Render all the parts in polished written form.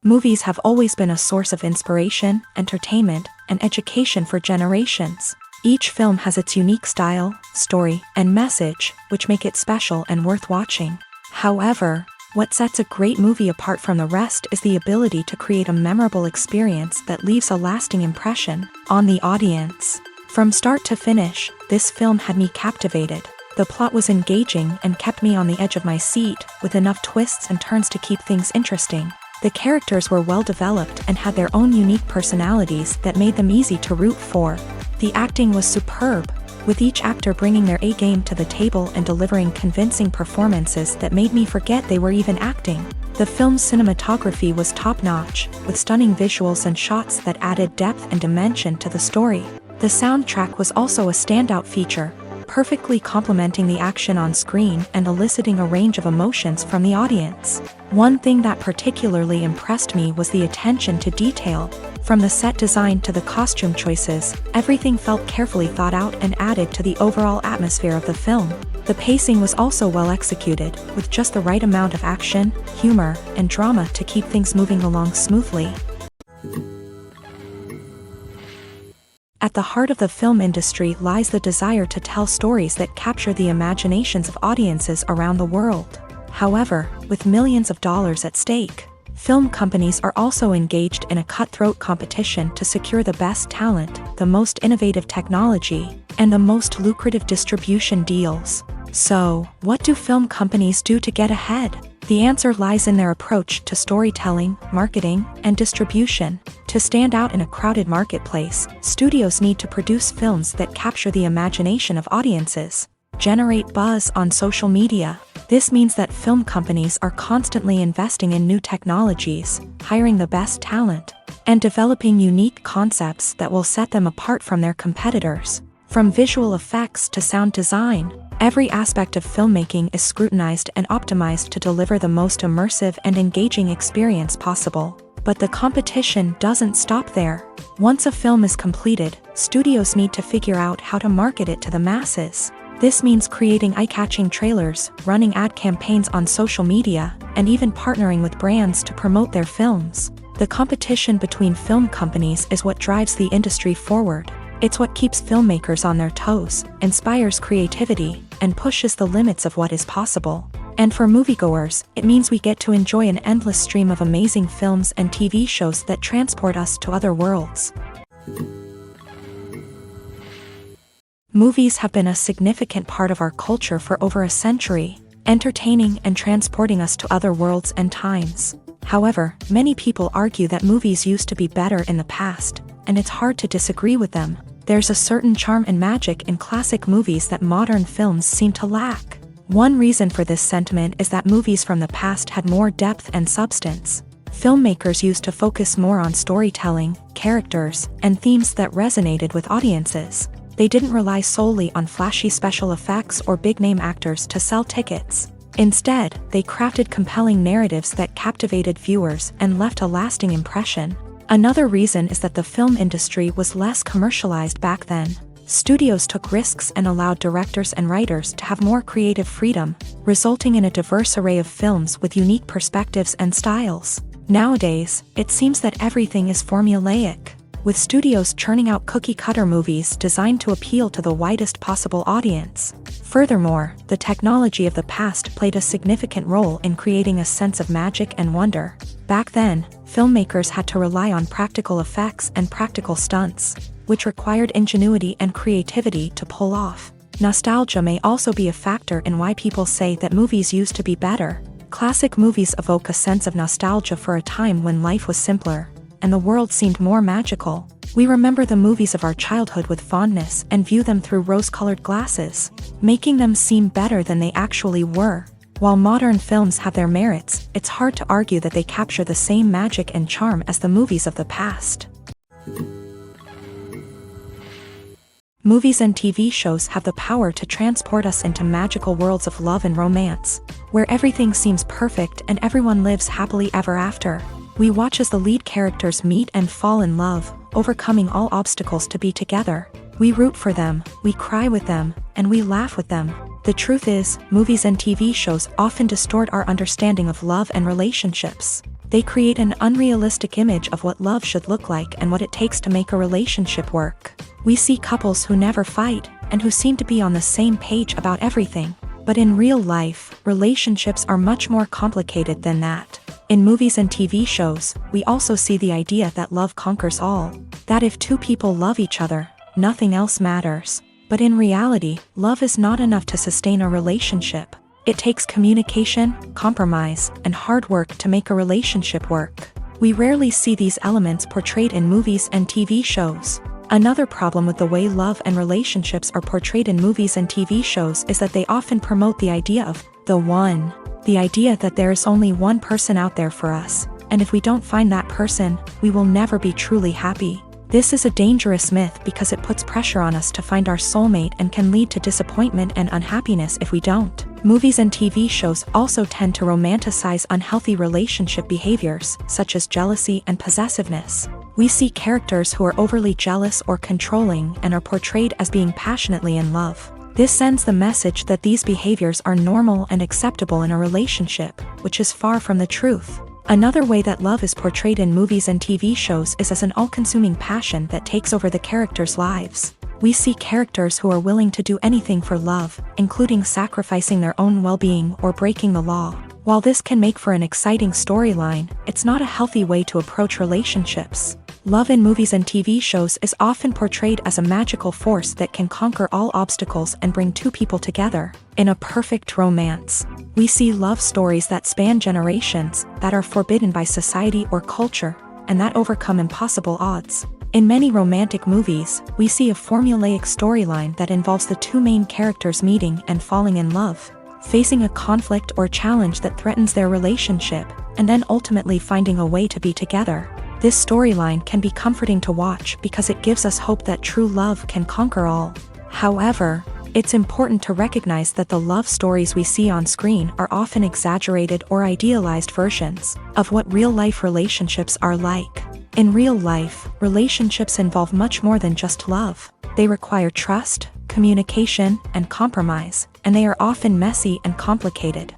Movies have always been a source of inspiration, entertainment, and education for generations. Each film has its unique style, story, and message, which make it special and worth watching. However, what sets a great movie apart from the rest is the ability to create a memorable experience that leaves a lasting impression on the audience. From start to finish, this film had me captivated. The plot was engaging and kept me on the edge of my seat, with enough twists and turns to keep things interesting. The characters were well developed and had their own unique personalities that made them easy to root for. The acting was superb, with each actor bringing their A-game to the table and delivering convincing performances that made me forget they were even acting. The film's cinematography was top-notch, with stunning visuals and shots that added depth and dimension to the story. The soundtrack was also a standout feature, perfectly complementing the action on screen and eliciting a range of emotions from the audience. One thing that particularly impressed me was the attention to detail. From the set design to the costume choices, everything felt carefully thought out and added to the overall atmosphere of the film. The pacing was also well executed, with just the right amount of action, humor, and drama to keep things moving along smoothly. At the heart of the film industry lies the desire to tell stories that capture the imaginations of audiences around the world. However, with millions of dollars at stake, film companies are also engaged in a cutthroat competition to secure the best talent, the most innovative technology, and the most lucrative distribution deals. So, what do film companies do to get ahead? The answer lies in their approach to storytelling, marketing, and distribution. To stand out in a crowded marketplace, studios need to produce films that capture the imagination of audiences, generate buzz on social media. This means that film companies are constantly investing in new technologies, hiring the best talent, and developing unique concepts that will set them apart from their competitors. From visual effects to sound design, every aspect of filmmaking is scrutinized and optimized to deliver the most immersive and engaging experience possible. But the competition doesn't stop there. Once a film is completed, studios need to figure out how to market it to the masses. This means creating eye-catching trailers, running ad campaigns on social media, and even partnering with brands to promote their films. The competition between film companies is what drives the industry forward. It's what keeps filmmakers on their toes, inspires creativity, and pushes the limits of what is possible. And for moviegoers, it means we get to enjoy an endless stream of amazing films and TV shows that transport us to other worlds. Movies have been a significant part of our culture for over a century, entertaining and transporting us to other worlds and times. However, many people argue that movies used to be better in the past, and it's hard to disagree with them. There's a certain charm and magic in classic movies that modern films seem to lack. One reason for this sentiment is that movies from the past had more depth and substance. Filmmakers used to focus more on storytelling, characters, and themes that resonated with audiences. They didn't rely solely on flashy special effects or big-name actors to sell tickets. Instead, they crafted compelling narratives that captivated viewers and left a lasting impression. Another reason is that the film industry was less commercialized back then. Studios took risks and allowed directors and writers to have more creative freedom, resulting in a diverse array of films with unique perspectives and styles. Nowadays, it seems that everything is formulaic. with studios churning out cookie-cutter movies designed to appeal to the widest possible audience. Furthermore, the technology of the past played a significant role in creating a sense of magic and wonder. Back then, filmmakers had to rely on practical effects and practical stunts, which required ingenuity and creativity to pull off. Nostalgia may also be a factor in why people say that movies used to be better. Classic movies evoke a sense of nostalgia for a time when life was simpler, and the world seemed more magical. We remember the movies of our childhood with fondness and view them through rose-colored glasses, making them seem better than they actually were. While modern films have their merits, it's hard to argue that they capture the same magic and charm as the movies of the past. Movies and TV shows have the power to transport us into magical worlds of love and romance, where everything seems perfect and everyone lives happily ever after. We watch as the lead characters meet and fall in love, overcoming all obstacles to be together. We root for them, we cry with them, and we laugh with them. The truth is, movies and TV shows often distort our understanding of love and relationships. They create an unrealistic image of what love should look like and what it takes to make a relationship work. We see couples who never fight, and who seem to be on the same page about everything. But in real life, relationships are much more complicated than that. In movies and TV shows, we also see the idea that love conquers all. That if two people love each other, nothing else matters. But in reality, love is not enough to sustain a relationship. It takes communication, compromise, and hard work to make a relationship work. We rarely see these elements portrayed in movies and TV shows. Another problem with the way love and relationships are portrayed in movies and TV shows is that they often promote the idea of the one. The idea that there is only one person out there for us, and if we don't find that person, we will never be truly happy. This is a dangerous myth because it puts pressure on us to find our soulmate and can lead to disappointment and unhappiness if we don't. Movies and TV shows also tend to romanticize unhealthy relationship behaviors, such as jealousy and possessiveness. We see characters who are overly jealous or controlling and are portrayed as being passionately in love. This sends the message that these behaviors are normal and acceptable in a relationship, which is far from the truth. Another way that love is portrayed in movies and TV shows is as an all-consuming passion that takes over the characters' lives. We see characters who are willing to do anything for love, including sacrificing their own well-being or breaking the law. While this can make for an exciting storyline, it's not a healthy way to approach relationships. Love in movies and TV shows is often portrayed as a magical force that can conquer all obstacles and bring two people together. In a perfect romance, we see love stories that span generations, that are forbidden by society or culture, and that overcome impossible odds. In many romantic movies, we see a formulaic storyline that involves the two main characters meeting and falling in love, facing a conflict or challenge that threatens their relationship, and then ultimately finding a way to be together. This storyline can be comforting to watch because it gives us hope that true love can conquer all. However, it's important to recognize that the love stories we see on screen are often exaggerated or idealized versions of what real-life relationships are like. In real life, relationships involve much more than just love. They require trust, communication, and compromise, and they are often messy and complicated.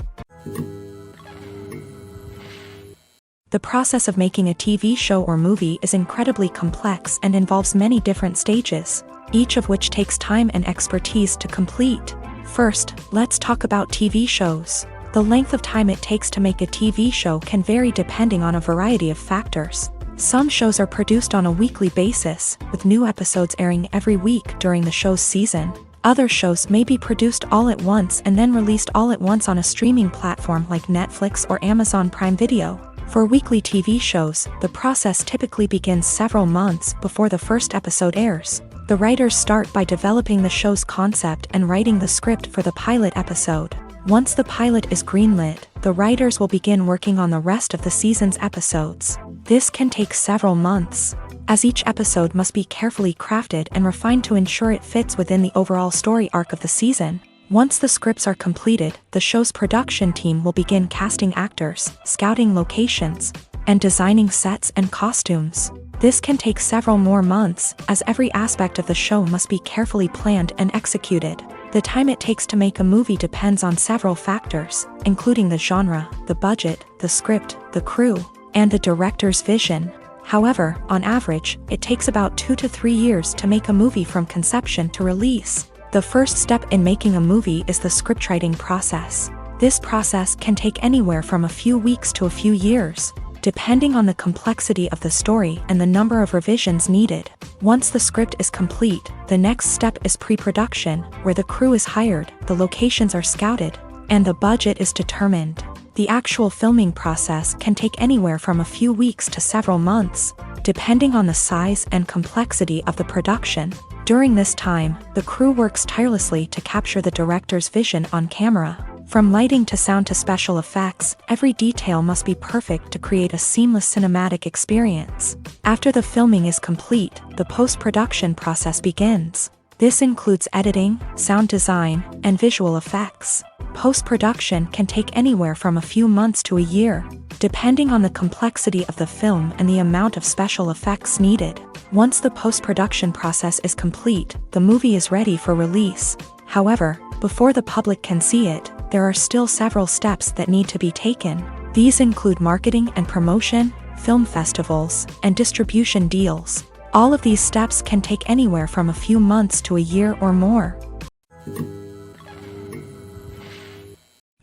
The process of making a TV show or movie is incredibly complex and involves many different stages, each of which takes time and expertise to complete. First, let's talk about TV shows. The length of time it takes to make a TV show can vary depending on a variety of factors. Some shows are produced on a weekly basis, with new episodes airing every week during the show's season. Other shows may be produced all at once and then released all at once on a streaming platform like Netflix or Amazon Prime Video. For weekly TV shows, the process typically begins several months before the first episode airs. The writers start by developing the show's concept and writing the script for the pilot episode. Once the pilot is greenlit, the writers will begin working on the rest of the season's episodes. This can take several months, as each episode must be carefully crafted and refined to ensure it fits within the overall story arc of the season. Once the scripts are completed, the show's production team will begin casting actors, scouting locations, and designing sets and costumes. This can take several more months, as every aspect of the show must be carefully planned and executed. The time it takes to make a movie depends on several factors, including the genre, the budget, the script, the crew, and the director's vision. However, on average, it takes about 2 to 3 years to make a movie from conception to release. The first step in making a movie is the scriptwriting process. This process can take anywhere from a few weeks to a few years, depending on the complexity of the story and the number of revisions needed. Once the script is complete, the next step is pre-production, where the crew is hired, the locations are scouted, and the budget is determined. The actual filming process can take anywhere from a few weeks to several months, depending on the size and complexity of the production. During this time, the crew works tirelessly to capture the director's vision on camera. From lighting to sound to special effects, every detail must be perfect to create a seamless cinematic experience. After the filming is complete, the post-production process begins. This includes editing, sound design, and visual effects. Post-production can take anywhere from a few months to a year, depending on the complexity of the film and the amount of special effects needed. Once the post-production process is complete, the movie is ready for release. However, before the public can see it, there are still several steps that need to be taken. These include marketing and promotion, film festivals, and distribution deals. All of these steps can take anywhere from a few months to a year or more.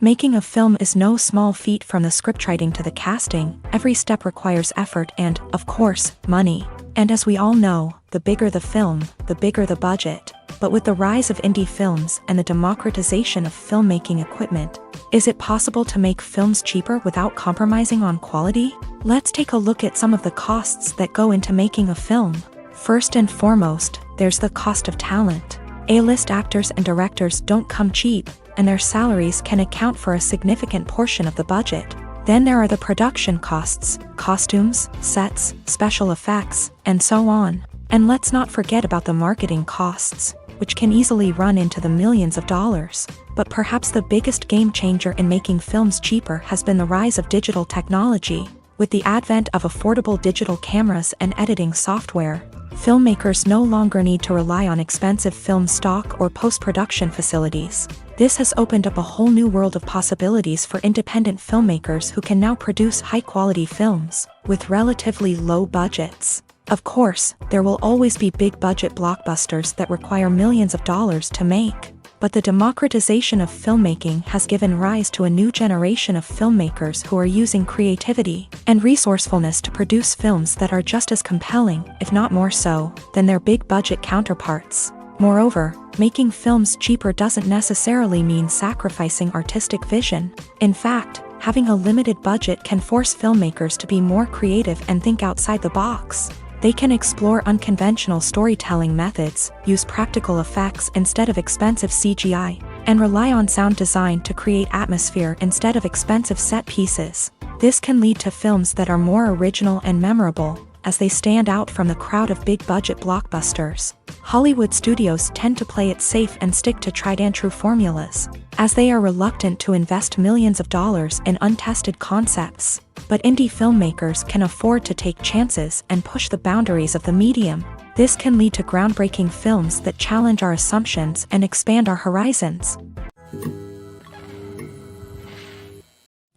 Making a film is no small feat. From the scriptwriting to the casting, every step requires effort and, of course, money. And as we all know, the bigger the film, the bigger the budget. But with the rise of indie films and the democratization of filmmaking equipment, is it possible to make films cheaper without compromising on quality? Let's take a look at some of the costs that go into making a film. First and foremost, there's the cost of talent. A-list actors and directors don't come cheap, and their salaries can account for a significant portion of the budget. Then there are the production costs, costumes, sets, special effects, and so on. And let's not forget about the marketing costs, which can easily run into the millions of dollars. But perhaps the biggest game changer in making films cheaper has been the rise of digital technology. With the advent of affordable digital cameras and editing software, filmmakers no longer need to rely on expensive film stock or post-production facilities. This has opened up a whole new world of possibilities for independent filmmakers who can now produce high-quality films with relatively low budgets. Of course, there will always be big-budget blockbusters that require millions of dollars to make. But the democratization of filmmaking has given rise to a new generation of filmmakers who are using creativity and resourcefulness to produce films that are just as compelling, if not more so, than their big-budget counterparts. Moreover, making films cheaper doesn't necessarily mean sacrificing artistic vision. In fact, having a limited budget can force filmmakers to be more creative and think outside the box. They can explore unconventional storytelling methods, use practical effects instead of expensive CGI, and rely on sound design to create atmosphere instead of expensive set pieces. This can lead to films that are more original and memorable, as they stand out from the crowd of big-budget blockbusters. Hollywood studios tend to play it safe and stick to tried-and-true formulas, as they are reluctant to invest millions of dollars in untested concepts. But indie filmmakers can afford to take chances and push the boundaries of the medium. This can lead to groundbreaking films that challenge our assumptions and expand our horizons.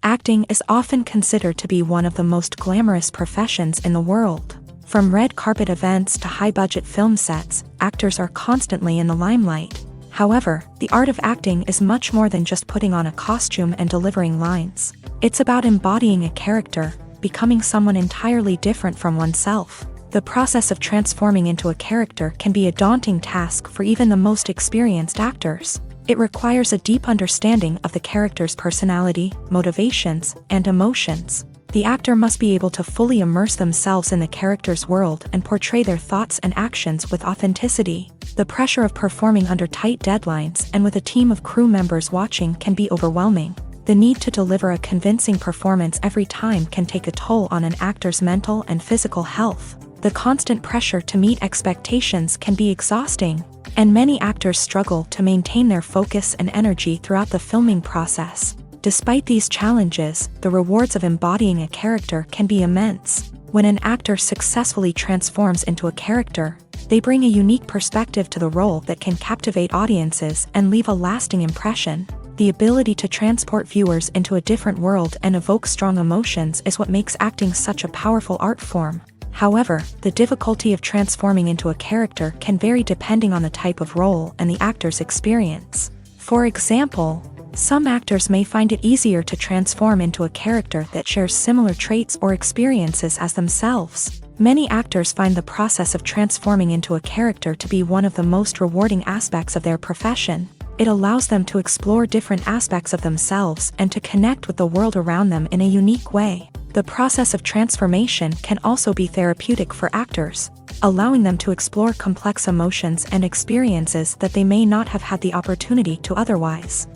Acting is often considered to be one of the most glamorous professions in the world. From red carpet events to high-budget film sets, actors are constantly in the limelight. However, the art of acting is much more than just putting on a costume and delivering lines. It's about embodying a character, becoming someone entirely different from oneself. The process of transforming into a character can be a daunting task for even the most experienced actors. It requires a deep understanding of the character's personality, motivations, and emotions. The actor must be able to fully immerse themselves in the character's world and portray their thoughts and actions with authenticity. The pressure of performing under tight deadlines and with a team of crew members watching can be overwhelming. The need to deliver a convincing performance every time can take a toll on an actor's mental and physical health. The constant pressure to meet expectations can be exhausting, and many actors struggle to maintain their focus and energy throughout the filming process. Despite these challenges, the rewards of embodying a character can be immense. When an actor successfully transforms into a character, they bring a unique perspective to the role that can captivate audiences and leave a lasting impression. The ability to transport viewers into a different world and evoke strong emotions is what makes acting such a powerful art form. However, the difficulty of transforming into a character can vary depending on the type of role and the actor's experience. For example, some actors may find it easier to transform into a character that shares similar traits or experiences as themselves. Many actors find the process of transforming into a character to be one of the most rewarding aspects of their profession. It allows them to explore different aspects of themselves and to connect with the world around them in a unique way. The process of transformation can also be therapeutic for actors, allowing them to explore complex emotions and experiences that they may not have had the opportunity to otherwise.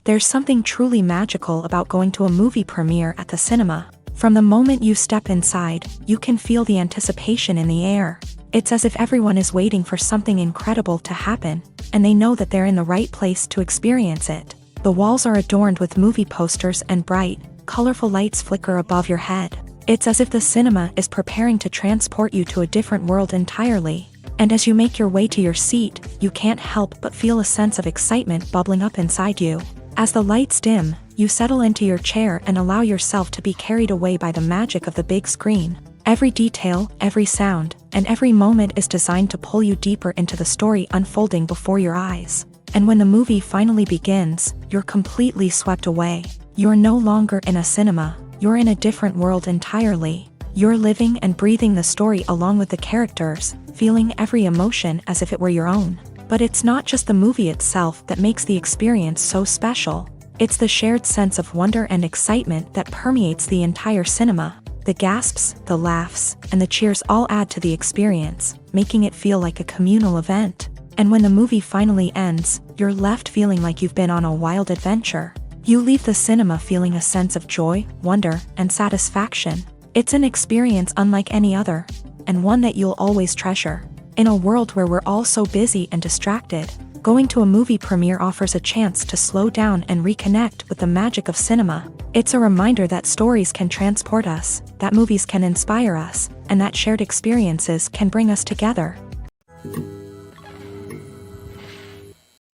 There's something truly magical about going to a movie premiere at the cinema. From the moment you step inside, you can feel the anticipation in the air. It's as if everyone is waiting for something incredible to happen, and they know that they're in the right place to experience it. The walls are adorned with movie posters and bright, colorful lights flicker above your head. It's as if the cinema is preparing to transport you to a different world entirely. And as you make your way to your seat, you can't help but feel a sense of excitement bubbling up inside you. As the lights dim, you settle into your chair and allow yourself to be carried away by the magic of the big screen. Every detail, every sound, and every moment is designed to pull you deeper into the story unfolding before your eyes. And when the movie finally begins, you're completely swept away. You're no longer in a cinema, you're in a different world entirely. You're living and breathing the story along with the characters, feeling every emotion as if it were your own. But it's not just the movie itself that makes the experience so special. It's the shared sense of wonder and excitement that permeates the entire cinema. The gasps, the laughs, and the cheers all add to the experience, making it feel like a communal event. And when the movie finally ends, you're left feeling like you've been on a wild adventure. You leave the cinema feeling a sense of joy, wonder, and satisfaction. It's an experience unlike any other, and one that you'll always treasure. In a world where we're all so busy and distracted, going to a movie premiere offers a chance to slow down and reconnect with the magic of cinema. It's a reminder that stories can transport us, that movies can inspire us, and that shared experiences can bring us together.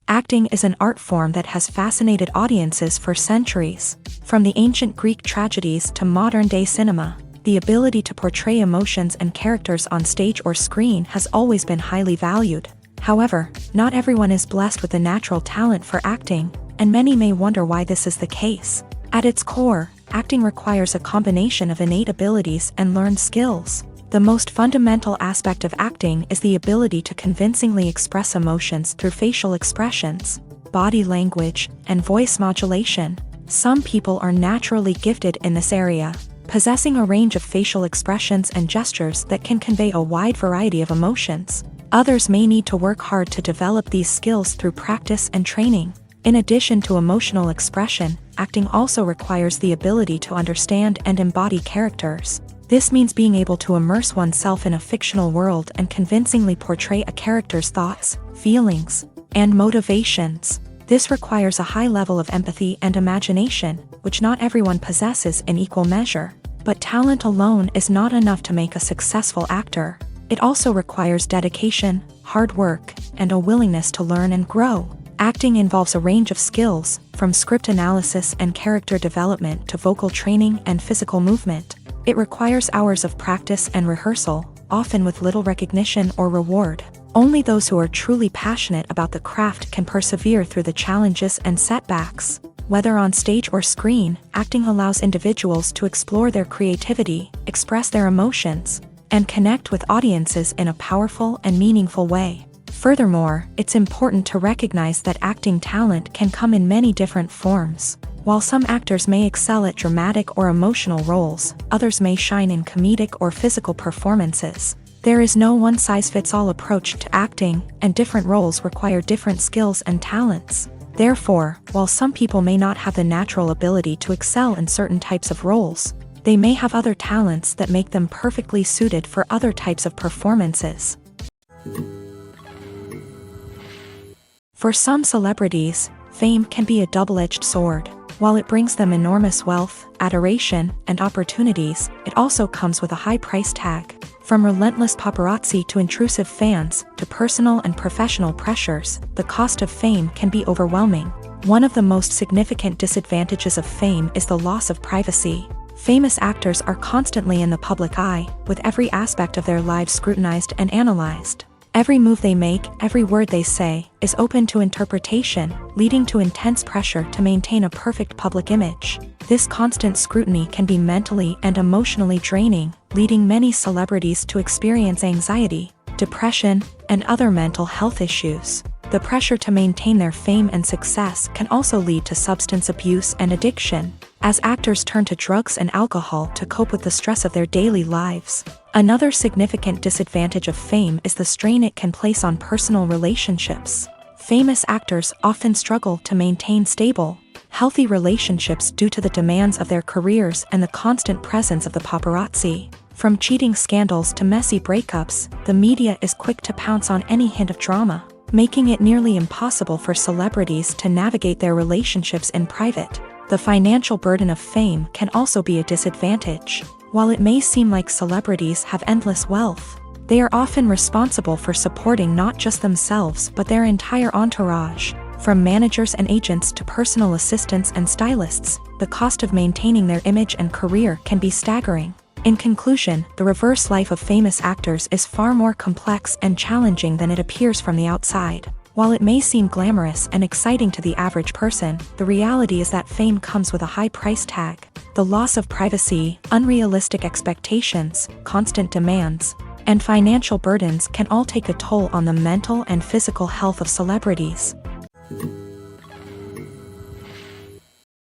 Acting is an art form that has fascinated audiences for centuries. From the ancient Greek tragedies to modern-day cinema, the ability to portray emotions and characters on stage or screen has always been highly valued. However, not everyone is blessed with the natural talent for acting, and many may wonder why this is the case. At its core, acting requires a combination of innate abilities and learned skills. The most fundamental aspect of acting is the ability to convincingly express emotions through facial expressions, body language, and voice modulation. Some people are naturally gifted in this area, possessing a range of facial expressions and gestures that can convey a wide variety of emotions. Others may need to work hard to develop these skills through practice and training. In addition to emotional expression, acting also requires the ability to understand and embody characters. This means being able to immerse oneself in a fictional world and convincingly portray a character's thoughts, feelings, and motivations. This requires a high level of empathy and imagination, which not everyone possesses in equal measure. But talent alone is not enough to make a successful actor. It also requires dedication, hard work, and a willingness to learn and grow. Acting involves a range of skills, from script analysis and character development to vocal training and physical movement. It requires hours of practice and rehearsal, often with little recognition or reward. Only those who are truly passionate about the craft can persevere through the challenges and setbacks. Whether on stage or screen, acting allows individuals to explore their creativity, express their emotions, and connect with audiences in a powerful and meaningful way. Furthermore, it's important to recognize that acting talent can come in many different forms. While some actors may excel at dramatic or emotional roles, others may shine in comedic or physical performances. There is no one-size-fits-all approach to acting, and different roles require different skills and talents. Therefore, while some people may not have the natural ability to excel in certain types of roles, they may have other talents that make them perfectly suited for other types of performances. For some celebrities, fame can be a double-edged sword. While it brings them enormous wealth, adoration, and opportunities, it also comes with a high price tag. From relentless paparazzi to intrusive fans, to personal and professional pressures, the cost of fame can be overwhelming. One of the most significant disadvantages of fame is the loss of privacy. Famous actors are constantly in the public eye, with every aspect of their lives scrutinized and analyzed. Every move they make, every word they say, is open to interpretation, leading to intense pressure to maintain a perfect public image. This constant scrutiny can be mentally and emotionally draining, leading many celebrities to experience anxiety, depression, and other mental health issues. The pressure to maintain their fame and success can also lead to substance abuse and addiction, as actors turn to drugs and alcohol to cope with the stress of their daily lives. Another significant disadvantage of fame is the strain it can place on personal relationships. Famous actors often struggle to maintain stable, healthy relationships due to the demands of their careers and the constant presence of the paparazzi. From cheating scandals to messy breakups, the media is quick to pounce on any hint of drama, making it nearly impossible for celebrities to navigate their relationships in private. The financial burden of fame can also be a disadvantage. While it may seem like celebrities have endless wealth, they are often responsible for supporting not just themselves but their entire entourage. From managers and agents to personal assistants and stylists, the cost of maintaining their image and career can be staggering. In conclusion, the reverse life of famous actors is far more complex and challenging than it appears from the outside. While it may seem glamorous and exciting to the average person, the reality is that fame comes with a high price tag. The loss of privacy, unrealistic expectations, constant demands, and financial burdens can all take a toll on the mental and physical health of celebrities.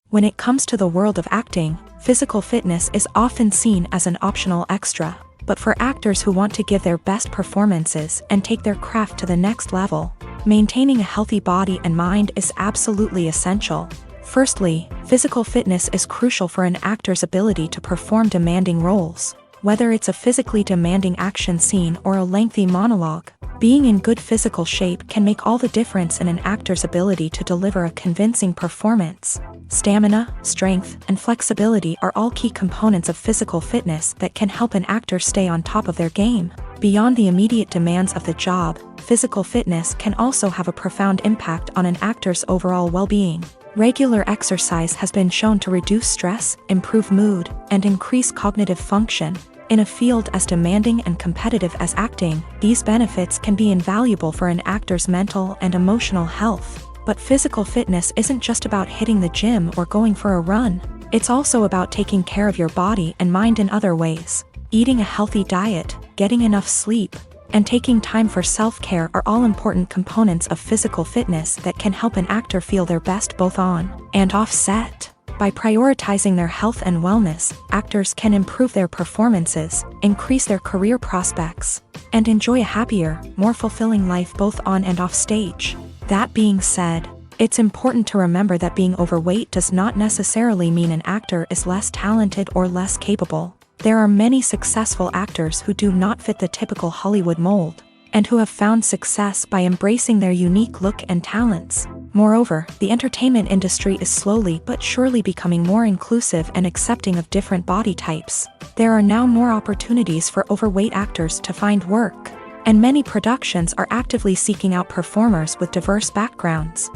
When it comes to the world of acting, physical fitness is often seen as an optional extra. But for actors who want to give their best performances and take their craft to the next level, maintaining a healthy body and mind is absolutely essential. Firstly, physical fitness is crucial for an actor's ability to perform demanding roles. Whether it's a physically demanding action scene or a lengthy monologue, being in good physical shape can make all the difference in an actor's ability to deliver a convincing performance. Stamina, strength, and flexibility are all key components of physical fitness that can help an actor stay on top of their game. Beyond the immediate demands of the job, physical fitness can also have a profound impact on an actor's overall well-being. Regular exercise has been shown to reduce stress, improve mood, and increase cognitive function. In a field as demanding and competitive as acting, these benefits can be invaluable for an actor's mental and emotional health. But physical fitness isn't just about hitting the gym or going for a run. It's also about taking care of your body and mind in other ways. Eating a healthy diet, getting enough sleep, and taking time for self-care are all important components of physical fitness that can help an actor feel their best both on and off set. By prioritizing their health and wellness, actors can improve their performances, increase their career prospects, and enjoy a happier, more fulfilling life both on and off stage. That being said, it's important to remember that being overweight does not necessarily mean an actor is less talented or less capable. There are many successful actors who do not fit the typical Hollywood mold, and who have found success by embracing their unique look and talents. Moreover, the entertainment industry is slowly but surely becoming more inclusive and accepting of different body types. There are now more opportunities for overweight actors to find work, and many productions are actively seeking out performers with diverse backgrounds.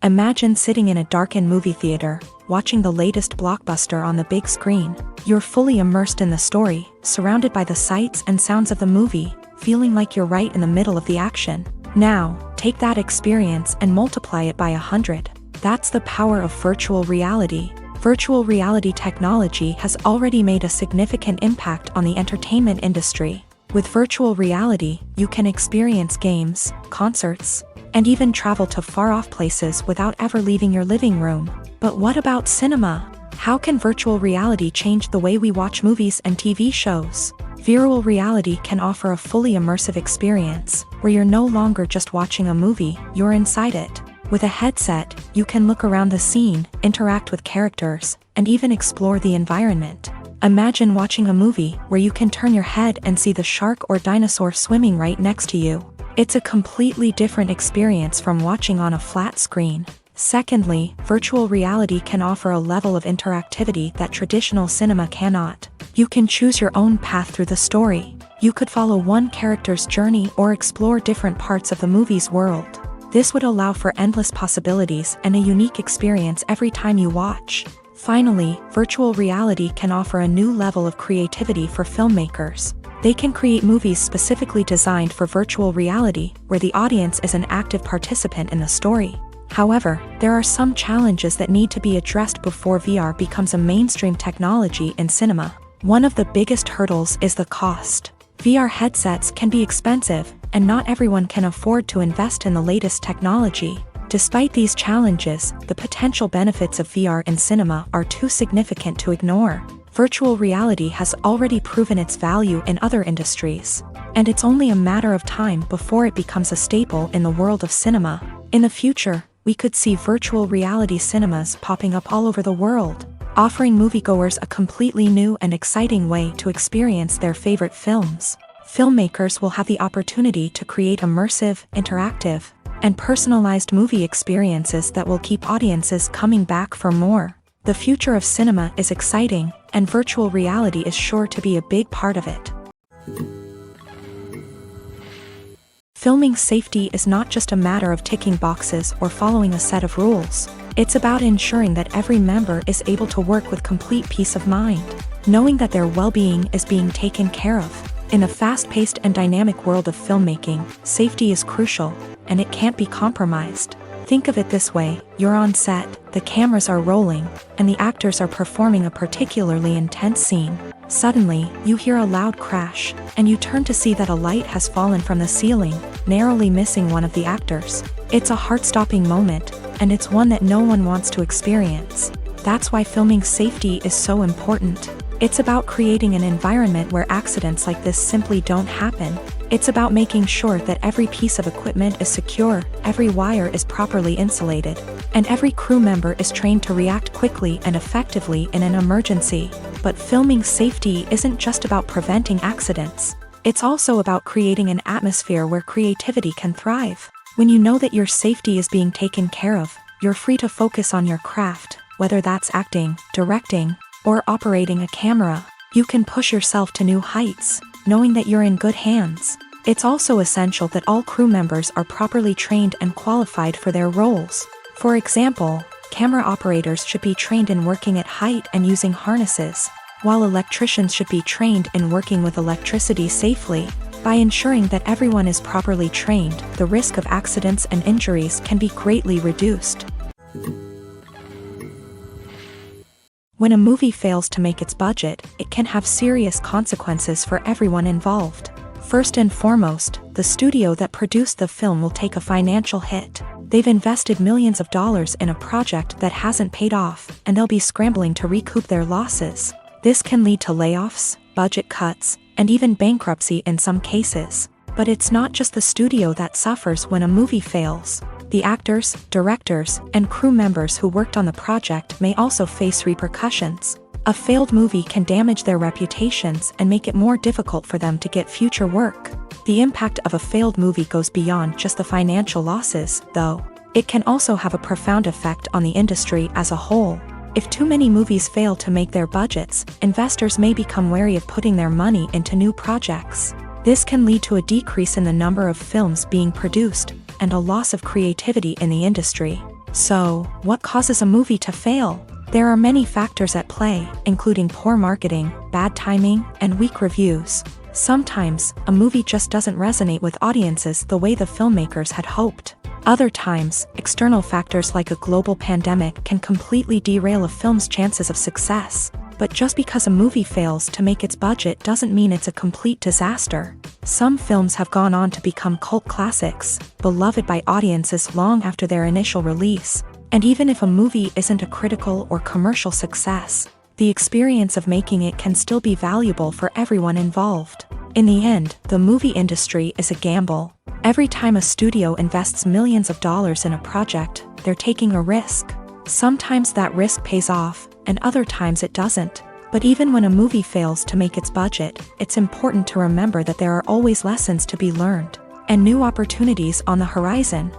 Imagine sitting in a darkened movie theater, watching the latest blockbuster on the big screen. You're fully immersed in the story, surrounded by the sights and sounds of the movie, feeling like you're right in the middle of the action. Now, take that experience and multiply it by 100. That's the power of virtual reality. Virtual reality technology has already made a significant impact on the entertainment industry. With virtual reality, you can experience games, concerts, and even travel to far-off places without ever leaving your living room. But what about cinema? How can virtual reality change the way we watch movies and TV shows? Virtual reality can offer a fully immersive experience, where you're no longer just watching a movie, you're inside it. With a headset, you can look around the scene, interact with characters, and even explore the environment. Imagine watching a movie where you can turn your head and see the shark or dinosaur swimming right next to you. It's a completely different experience from watching on a flat screen. Secondly, virtual reality can offer a level of interactivity that traditional cinema cannot. You can choose your own path through the story. You could follow one character's journey or explore different parts of the movie's world. This would allow for endless possibilities and a unique experience every time you watch. Finally, virtual reality can offer a new level of creativity for filmmakers. They can create movies specifically designed for virtual reality, where the audience is an active participant in the story. However, there are some challenges that need to be addressed before VR becomes a mainstream technology in cinema. One of the biggest hurdles is the cost. VR headsets can be expensive, and not everyone can afford to invest in the latest technology. Despite these challenges, the potential benefits of VR in cinema are too significant to ignore. Virtual reality has already proven its value in other industries, and it's only a matter of time before it becomes a staple in the world of cinema. In the future, we could see virtual reality cinemas popping up all over the world, offering moviegoers a completely new and exciting way to experience their favorite films. Filmmakers will have the opportunity to create immersive, interactive, and personalized movie experiences that will keep audiences coming back for more. The future of cinema is exciting, and virtual reality is sure to be a big part of it. Filming safety is not just a matter of ticking boxes or following a set of rules. It's about ensuring that every member is able to work with complete peace of mind, knowing that their well-being is being taken care of. In a fast-paced and dynamic world of filmmaking, safety is crucial, and it can't be compromised. Think of it this way: you're on set, the cameras are rolling, and the actors are performing a particularly intense scene. Suddenly, you hear a loud crash, and you turn to see that a light has fallen from the ceiling, narrowly missing one of the actors. It's a heart-stopping moment, and it's one that no one wants to experience. That's why filming safety is so important. It's about creating an environment where accidents like this simply don't happen. It's about making sure that every piece of equipment is secure, every wire is properly insulated, and every crew member is trained to react quickly and effectively in an emergency. But filming safety isn't just about preventing accidents. It's also about creating an atmosphere where creativity can thrive. When you know that your safety is being taken care of, you're free to focus on your craft, whether that's acting, directing, or operating a camera. You can push yourself to new heights, knowing that you're in good hands. It's also essential that all crew members are properly trained and qualified for their roles. For example, camera operators should be trained in working at height and using harnesses, while electricians should be trained in working with electricity safely. By ensuring that everyone is properly trained, the risk of accidents and injuries can be greatly reduced. When a movie fails to make its budget, it can have serious consequences for everyone involved. First and foremost, the studio that produced the film will take a financial hit. They've invested millions of dollars in a project that hasn't paid off, and they'll be scrambling to recoup their losses. This can lead to layoffs, budget cuts, and even bankruptcy in some cases. But it's not just the studio that suffers when a movie fails. The actors, directors, and crew members who worked on the project may also face repercussions. A failed movie can damage their reputations and make it more difficult for them to get future work. The impact of a failed movie goes beyond just the financial losses, though. It can also have a profound effect on the industry as a whole. If too many movies fail to make their budgets, investors may become wary of putting their money into new projects. This can lead to a decrease in the number of films being produced, and a loss of creativity in the industry. So, what causes a movie to fail? There are many factors at play, including poor marketing, bad timing, and weak reviews. Sometimes, a movie just doesn't resonate with audiences the way the filmmakers had hoped. Other times, external factors like a global pandemic can completely derail a film's chances of success. But just because a movie fails to make its budget doesn't mean it's a complete disaster. Some films have gone on to become cult classics, beloved by audiences long after their initial release. And even if a movie isn't a critical or commercial success, the experience of making it can still be valuable for everyone involved. In the end, the movie industry is a gamble. Every time a studio invests millions of dollars in a project, they're taking a risk. Sometimes that risk pays off, and other times it doesn't. But even when a movie fails to make its budget, it's important to remember that there are always lessons to be learned, and new opportunities on the horizon.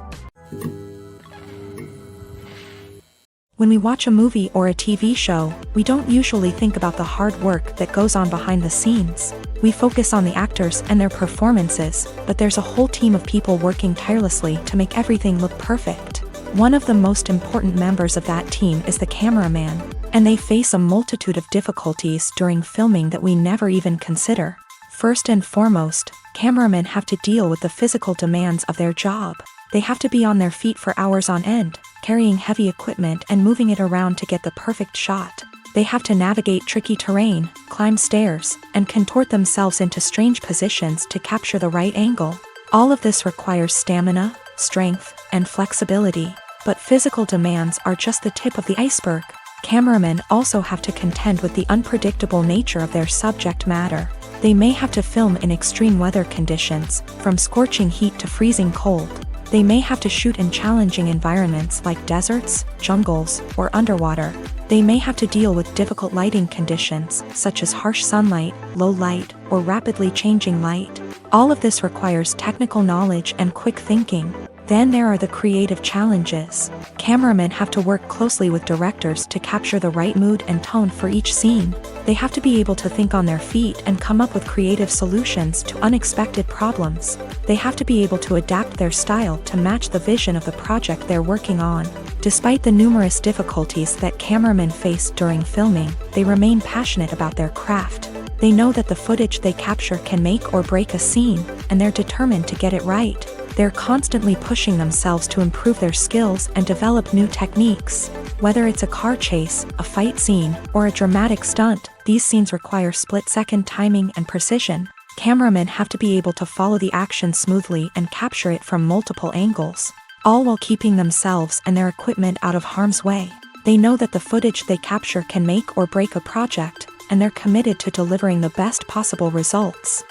When we watch a movie or a TV show, we don't usually think about the hard work that goes on behind the scenes. We focus on the actors and their performances, but there's a whole team of people working tirelessly to make everything look perfect. One of the most important members of that team is the cameraman, and they face a multitude of difficulties during filming that we never even consider. First and foremost, cameramen have to deal with the physical demands of their job. They have to be on their feet for hours on end, carrying heavy equipment and moving it around to get the perfect shot. They have to navigate tricky terrain, climb stairs, and contort themselves into strange positions to capture the right angle. All of this requires stamina, strength, and flexibility. But physical demands are just the tip of the iceberg. Cameramen also have to contend with the unpredictable nature of their subject matter. They may have to film in extreme weather conditions, from scorching heat to freezing cold. They may have to shoot in challenging environments like deserts, jungles, or underwater. They may have to deal with difficult lighting conditions, such as harsh sunlight, low light, or rapidly changing light. All of this requires technical knowledge and quick thinking. Then there are the creative challenges. Cameramen have to work closely with directors to capture the right mood and tone for each scene. They have to be able to think on their feet and come up with creative solutions to unexpected problems. They have to be able to adapt their style to match the vision of the project they're working on. Despite the numerous difficulties that cameramen face during filming, they remain passionate about their craft. They know that the footage they capture can make or break a scene, and they're determined to get it right. They're constantly pushing themselves to improve their skills and develop new techniques. Whether it's a car chase, a fight scene, or a dramatic stunt, these scenes require split-second timing and precision. Cameramen have to be able to follow the action smoothly and capture it from multiple angles, all while keeping themselves and their equipment out of harm's way. They know that the footage they capture can make or break a project, and they're committed to delivering the best possible results.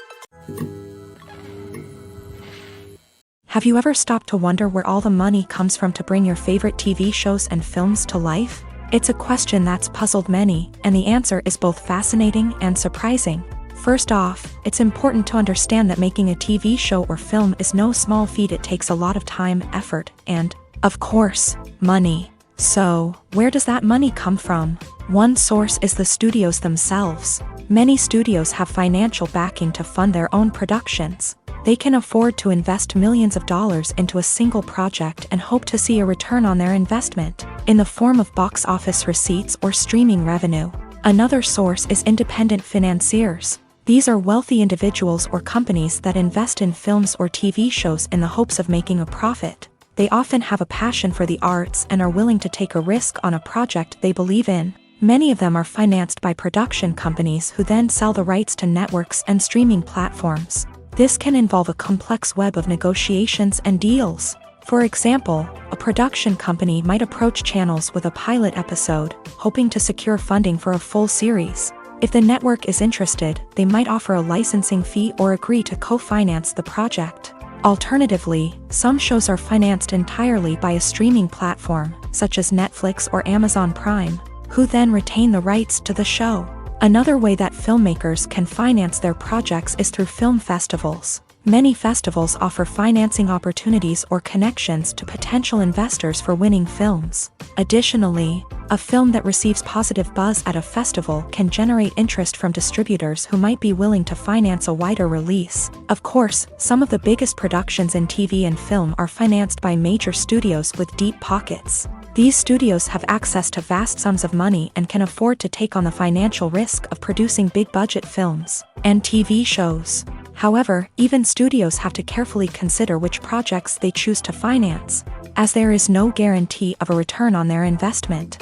Have you ever stopped to wonder where all the money comes from to bring your favorite TV shows and films to life? It's a question that's puzzled many, and the answer is both fascinating and surprising. First off, it's important to understand that making a TV show or film is no small feat. It takes a lot of time, effort, and, of course, money. So, where does that money come from? One source is the studios themselves. Many studios have financial backing to fund their own productions. They can afford to invest millions of dollars into a single project and hope to see a return on their investment, in the form of box office receipts or streaming revenue. Another source is independent financiers. These are wealthy individuals or companies that invest in films or TV shows in the hopes of making a profit. They often have a passion for the arts and are willing to take a risk on a project they believe in. Many of them are financed by production companies who then sell the rights to networks and streaming platforms. This can involve a complex web of negotiations and deals. For example, a production company might approach channels with a pilot episode, hoping to secure funding for a full series. If the network is interested, they might offer a licensing fee or agree to co-finance the project. Alternatively, some shows are financed entirely by a streaming platform, such as Netflix or Amazon Prime, who then retain the rights to the show. Another way that filmmakers can finance their projects is through film festivals. Many festivals offer financing opportunities or connections to potential investors for winning films. Additionally, a film that receives positive buzz at a festival can generate interest from distributors who might be willing to finance a wider release. Of course, some of the biggest productions in TV and film are financed by major studios with deep pockets. These studios have access to vast sums of money and can afford to take on the financial risk of producing big-budget films and TV shows. However, even studios have to carefully consider which projects they choose to finance, as there is no guarantee of a return on their investment.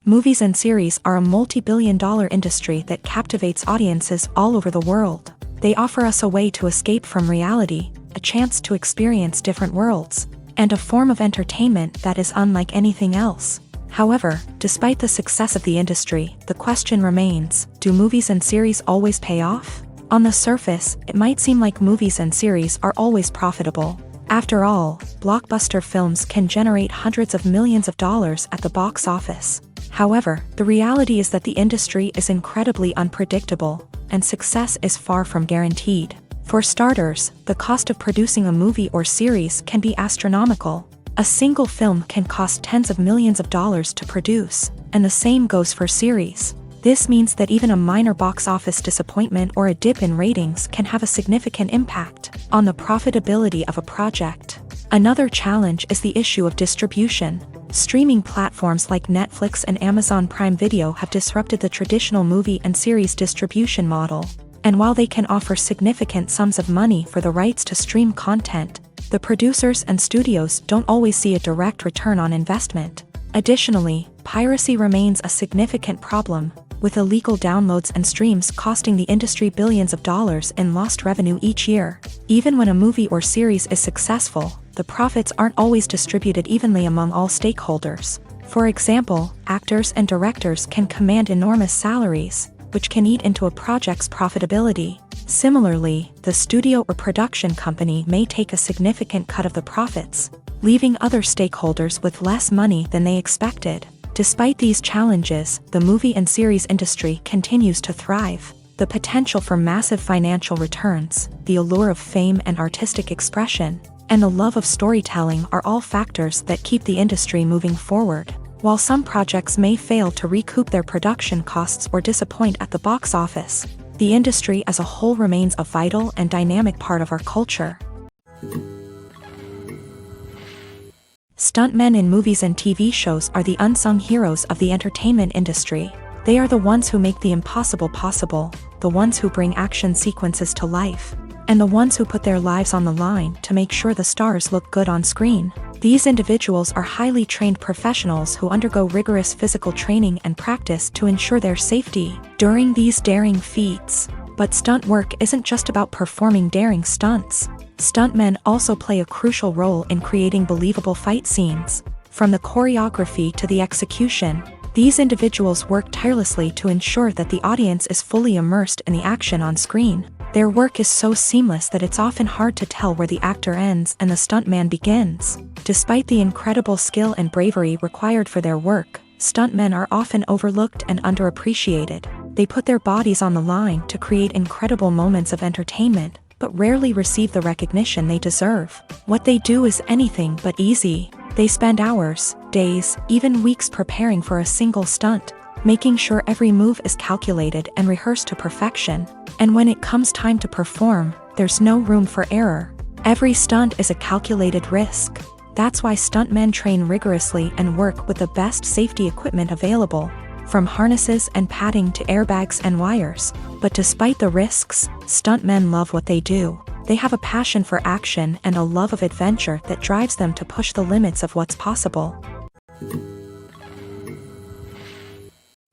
Movies and series are a multi-billion-dollar industry that captivates audiences all over the world. They offer us a way to escape from reality, a chance to experience different worlds, and a form of entertainment that is unlike anything else. However, despite the success of the industry, the question remains, do movies and series always pay off? On the surface, it might seem like movies and series are always profitable. After all, blockbuster films can generate hundreds of millions of dollars at the box office. However, the reality is that the industry is incredibly unpredictable, and success is far from guaranteed. For starters, the cost of producing a movie or series can be astronomical. A single film can cost tens of millions of dollars to produce, and the same goes for series. This means that even a minor box office disappointment or a dip in ratings can have a significant impact on the profitability of a project. Another challenge is the issue of distribution. Streaming platforms like Netflix and Amazon Prime Video have disrupted the traditional movie and series distribution model. And while they can offer significant sums of money for the rights to stream content, the producers and studios don't always see a direct return on investment. Additionally, piracy remains a significant problem, with illegal downloads and streams costing the industry billions of dollars in lost revenue each year. Even when a movie or series is successful, the profits aren't always distributed evenly among all stakeholders. For example, actors and directors can command enormous salaries, which can eat into a project's profitability. Similarly, the studio or production company may take a significant cut of the profits, leaving other stakeholders with less money than they expected. Despite these challenges, the movie and series industry continues to thrive. The potential for massive financial returns, the allure of fame and artistic expression, and the love of storytelling are all factors that keep the industry moving forward. While some projects may fail to recoup their production costs or disappoint at the box office, the industry as a whole remains a vital and dynamic part of our culture. Stuntmen in movies and TV shows are the unsung heroes of the entertainment industry. They are the ones who make the impossible possible, the ones who bring action sequences to life, and the ones who put their lives on the line to make sure the stars look good on screen. These individuals are highly trained professionals who undergo rigorous physical training and practice to ensure their safety during these daring feats. But stunt work isn't just about performing daring stunts. Stuntmen also play a crucial role in creating believable fight scenes. From the choreography to the execution, these individuals work tirelessly to ensure that the audience is fully immersed in the action on screen. Their work is so seamless that it's often hard to tell where the actor ends and the stuntman begins. Despite the incredible skill and bravery required for their work, stuntmen are often overlooked and underappreciated. They put their bodies on the line to create incredible moments of entertainment, but rarely receive the recognition they deserve. What they do is anything but easy. They spend hours, days, even weeks preparing for a single stunt, making sure every move is calculated and rehearsed to perfection. And when it comes time to perform, there's no room for error. Every stunt is a calculated risk. That's why stuntmen train rigorously and work with the best safety equipment available, from harnesses and padding to airbags and wires. But despite the risks, stuntmen love what they do. They have a passion for action and a love of adventure that drives them to push the limits of what's possible.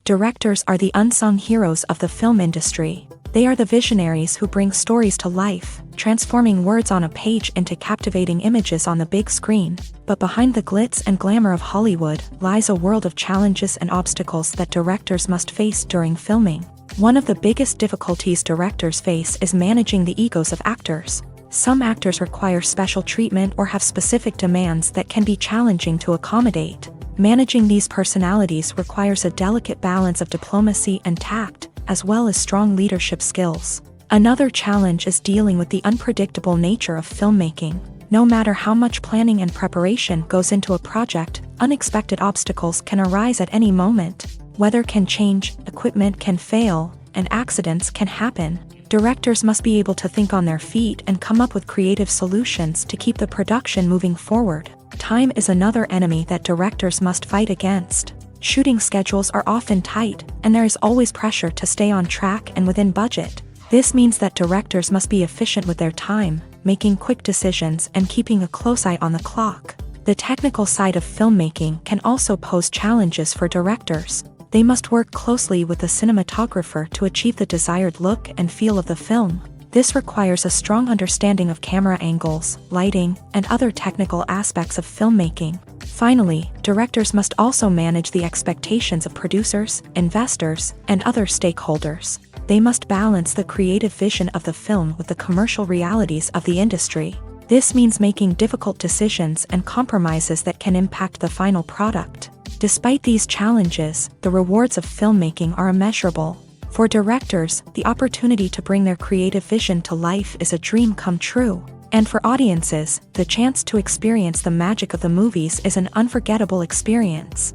Directors are the unsung heroes of the film industry. They are the visionaries who bring stories to life, transforming words on a page into captivating images on the big screen. But behind the glitz and glamour of Hollywood lies a world of challenges and obstacles that directors must face during filming. One of the biggest difficulties directors face is managing the egos of actors. Some actors require special treatment or have specific demands that can be challenging to accommodate. Managing these personalities requires a delicate balance of diplomacy and tact, as well as strong leadership skills. Another challenge is dealing with the unpredictable nature of filmmaking. No matter how much planning and preparation goes into a project, unexpected obstacles can arise at any moment. Weather can change, equipment can fail, and accidents can happen. Directors must be able to think on their feet and come up with creative solutions to keep the production moving forward. Time is another enemy that directors must fight against. Shooting schedules are often tight, and there is always pressure to stay on track and within budget. This means that directors must be efficient with their time, making quick decisions and keeping a close eye on the clock. The technical side of filmmaking can also pose challenges for directors. They must work closely with the cinematographer to achieve the desired look and feel of the film. This requires a strong understanding of camera angles, lighting, and other technical aspects of filmmaking. Finally, directors must also manage the expectations of producers, investors, and other stakeholders. They must balance the creative vision of the film with the commercial realities of the industry. This means making difficult decisions and compromises that can impact the final product. Despite these challenges, the rewards of filmmaking are immeasurable. For directors, the opportunity to bring their creative vision to life is a dream come true. And for audiences, the chance to experience the magic of the movies is an unforgettable experience.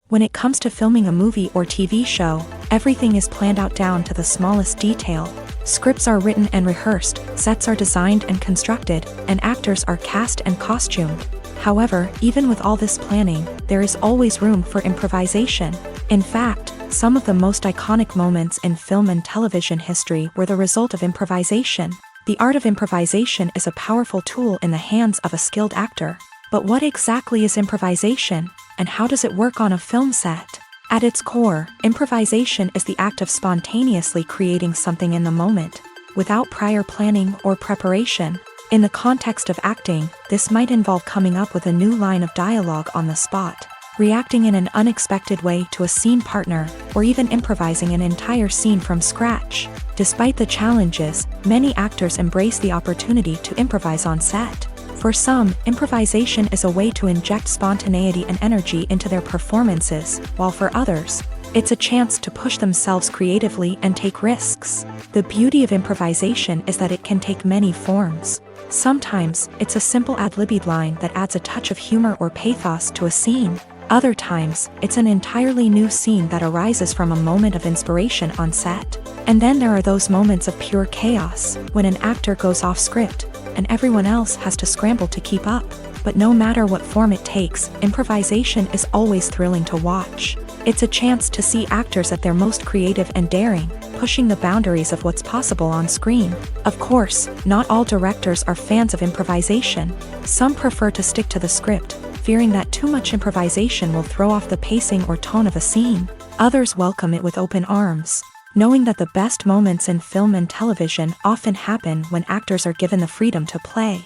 When it comes to filming a movie or TV show, everything is planned out down to the smallest detail. Scripts are written and rehearsed, sets are designed and constructed, and actors are cast and costumed. However, even with all this planning, there is always room for improvisation. In fact, some of the most iconic moments in film and television history were the result of improvisation. The art of improvisation is a powerful tool in the hands of a skilled actor. But what exactly is improvisation, and how does it work on a film set? At its core, improvisation is the act of spontaneously creating something in the moment, without prior planning or preparation. In the context of acting, this might involve coming up with a new line of dialogue on the spot, reacting in an unexpected way to a scene partner, or even improvising an entire scene from scratch. Despite the challenges, many actors embrace the opportunity to improvise on set. For some, improvisation is a way to inject spontaneity and energy into their performances, while for others, it's a chance to push themselves creatively and take risks. The beauty of improvisation is that it can take many forms. Sometimes, it's a simple ad-libbed line that adds a touch of humor or pathos to a scene. Other times, it's an entirely new scene that arises from a moment of inspiration on set. And then there are those moments of pure chaos, when an actor goes off script, and everyone else has to scramble to keep up. But no matter what form it takes, improvisation is always thrilling to watch. It's a chance to see actors at their most creative and daring, pushing the boundaries of what's possible on screen. Of course, not all directors are fans of improvisation. Some prefer to stick to the script, fearing that too much improvisation will throw off the pacing or tone of a scene. Others welcome it with open arms, knowing that the best moments in film and television often happen when actors are given the freedom to play.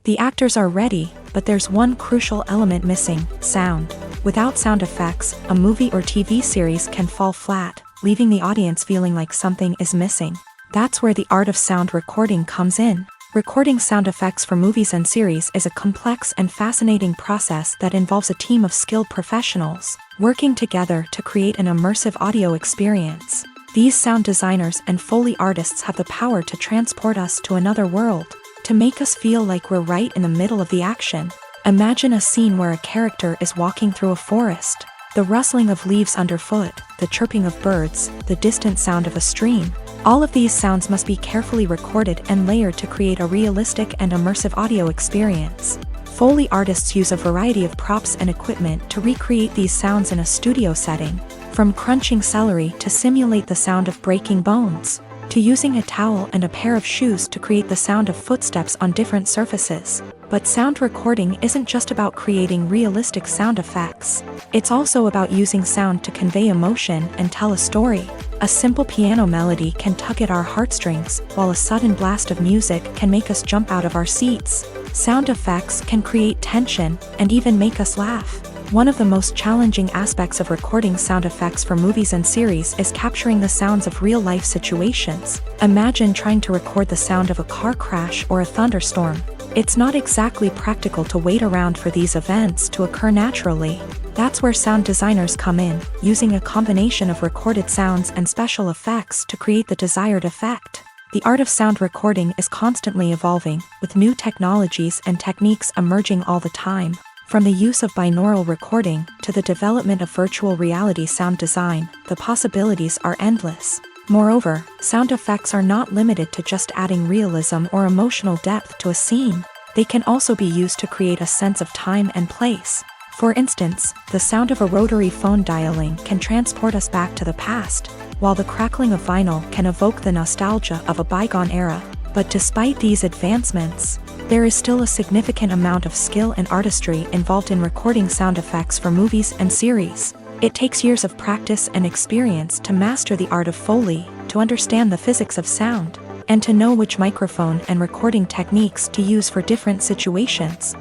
The actors are ready, but there's one crucial element missing: sound. Without sound effects, a movie or TV series can fall flat, leaving the audience feeling like something is missing. That's where the art of sound recording comes in. Recording sound effects for movies and series is a complex and fascinating process that involves a team of skilled professionals working together to create an immersive audio experience. These sound designers and Foley artists have the power to transport us to another world, to make us feel like we're right in the middle of the action. Imagine a scene where a character is walking through a forest. The rustling of leaves underfoot, the chirping of birds, the distant sound of a stream. All of these sounds must be carefully recorded and layered to create a realistic and immersive audio experience. Foley artists use a variety of props and equipment to recreate these sounds in a studio setting, from crunching celery to simulate the sound of breaking bones, to using a towel and a pair of shoes to create the sound of footsteps on different surfaces. But sound recording isn't just about creating realistic sound effects. It's also about using sound to convey emotion and tell a story. A simple piano melody can tug at our heartstrings, while a sudden blast of music can make us jump out of our seats. Sound effects can create tension and even make us laugh. One of the most challenging aspects of recording sound effects for movies and series is capturing the sounds of real-life situations. Imagine trying to record the sound of a car crash or a thunderstorm. It's not exactly practical to wait around for these events to occur naturally. That's where sound designers come in, using a combination of recorded sounds and special effects to create the desired effect. The art of sound recording is constantly evolving, with new technologies and techniques emerging all the time. From the use of binaural recording to the development of virtual reality sound design, the possibilities are endless. Moreover, sound effects are not limited to just adding realism or emotional depth to a scene. They can also be used to create a sense of time and place. For instance, the sound of a rotary phone dialing can transport us back to the past, while the crackling of vinyl can evoke the nostalgia of a bygone era. But despite these advancements, there is still a significant amount of skill and artistry involved in recording sound effects for movies and series. It takes years of practice and experience to master the art of Foley, to understand the physics of sound, and to know which microphone and recording techniques to use for different situations.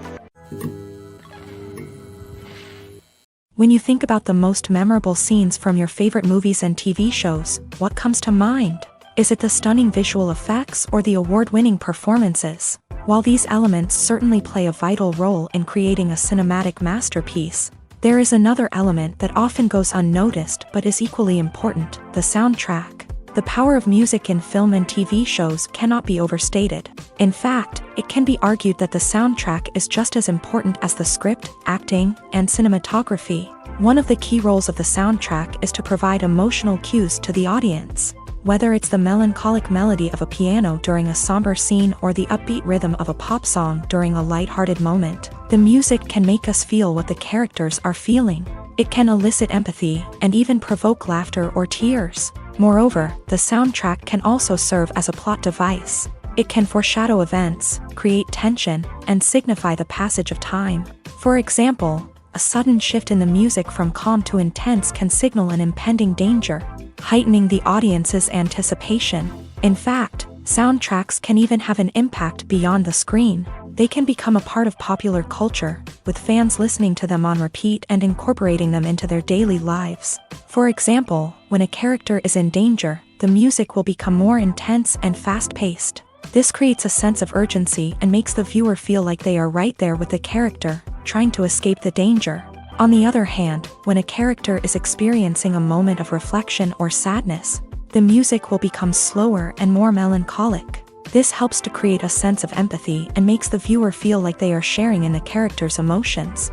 When you think about the most memorable scenes from your favorite movies and TV shows, what comes to mind? Is it the stunning visual effects or the award-winning performances? While these elements certainly play a vital role in creating a cinematic masterpiece, There is another element that often goes unnoticed but is equally important: the soundtrack. The power of music in film and TV shows cannot be overstated. In fact, it can be argued that the soundtrack is just as important as the script, acting, and cinematography. One of the key roles of the soundtrack is to provide emotional cues to the audience. Whether it's the melancholic melody of a piano during a somber scene or the upbeat rhythm of a pop song during a light-hearted moment, the music can make us feel what the characters are feeling. It can elicit empathy and even provoke laughter or tears. Moreover, the soundtrack can also serve as a plot device. It can foreshadow events, create tension, and signify the passage of time. For example, a sudden shift in the music from calm to intense can signal an impending danger, heightening the audience's anticipation. In fact, soundtracks can even have an impact beyond the screen. They can become a part of popular culture, with fans listening to them on repeat and incorporating them into their daily lives. For example, when a character is in danger, the music will become more intense and fast-paced. This creates a sense of urgency and makes the viewer feel like they are right there with the character, trying to escape the danger. On the other hand, when a character is experiencing a moment of reflection or sadness, the music will become slower and more melancholic. This helps to create a sense of empathy and makes the viewer feel like they are sharing in the character's emotions.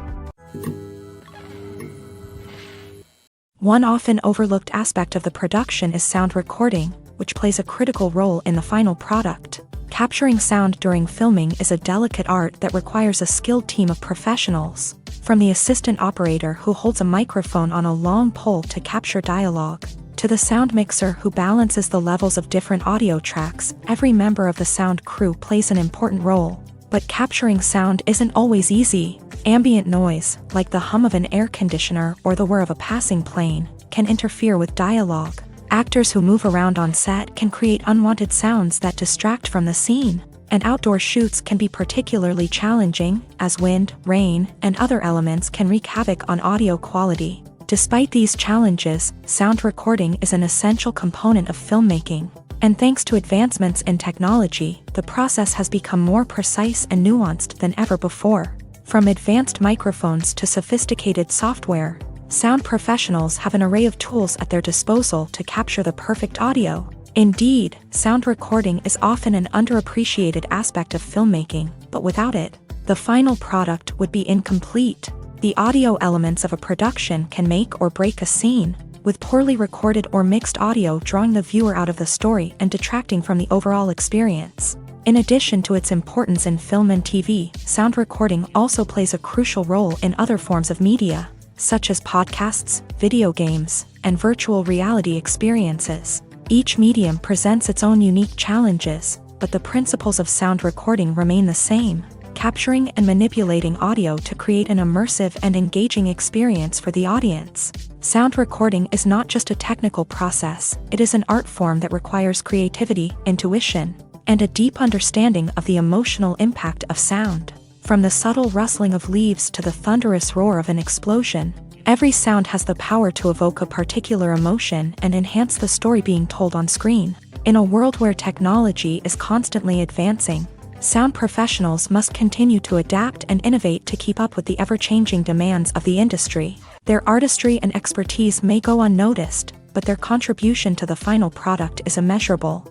One often overlooked aspect of the production is sound recording, which plays a critical role in the final product. Capturing sound during filming is a delicate art that requires a skilled team of professionals. From the assistant operator who holds a microphone on a long pole to capture dialogue, to the sound mixer who balances the levels of different audio tracks, every member of the sound crew plays an important role. But capturing sound isn't always easy. Ambient noise, like the hum of an air conditioner or the whir of a passing plane, can interfere with dialogue. Actors who move around on set can create unwanted sounds that distract from the scene. And outdoor shoots can be particularly challenging, as wind, rain, and other elements can wreak havoc on audio quality. Despite these challenges, sound recording is an essential component of filmmaking. And thanks to advancements in technology, the process has become more precise and nuanced than ever before. From advanced microphones to sophisticated software, sound professionals have an array of tools at their disposal to capture the perfect audio. Indeed, sound recording is often an underappreciated aspect of filmmaking, but without it, the final product would be incomplete. The audio elements of a production can make or break a scene, with poorly recorded or mixed audio drawing the viewer out of the story and detracting from the overall experience. In addition to its importance in film and TV, sound recording also plays a crucial role in other forms of media, such as podcasts, video games, and virtual reality experiences. Each medium presents its own unique challenges, but the principles of sound recording remain the same: capturing and manipulating audio to create an immersive and engaging experience for the audience. Sound recording is not just a technical process, it is an art form that requires creativity, intuition, and a deep understanding of the emotional impact of sound. From the subtle rustling of leaves to the thunderous roar of an explosion, every sound has the power to evoke a particular emotion and enhance the story being told on screen. In a world where technology is constantly advancing, sound professionals must continue to adapt and innovate to keep up with the ever-changing demands of the industry. Their artistry and expertise may go unnoticed, but their contribution to the final product is immeasurable.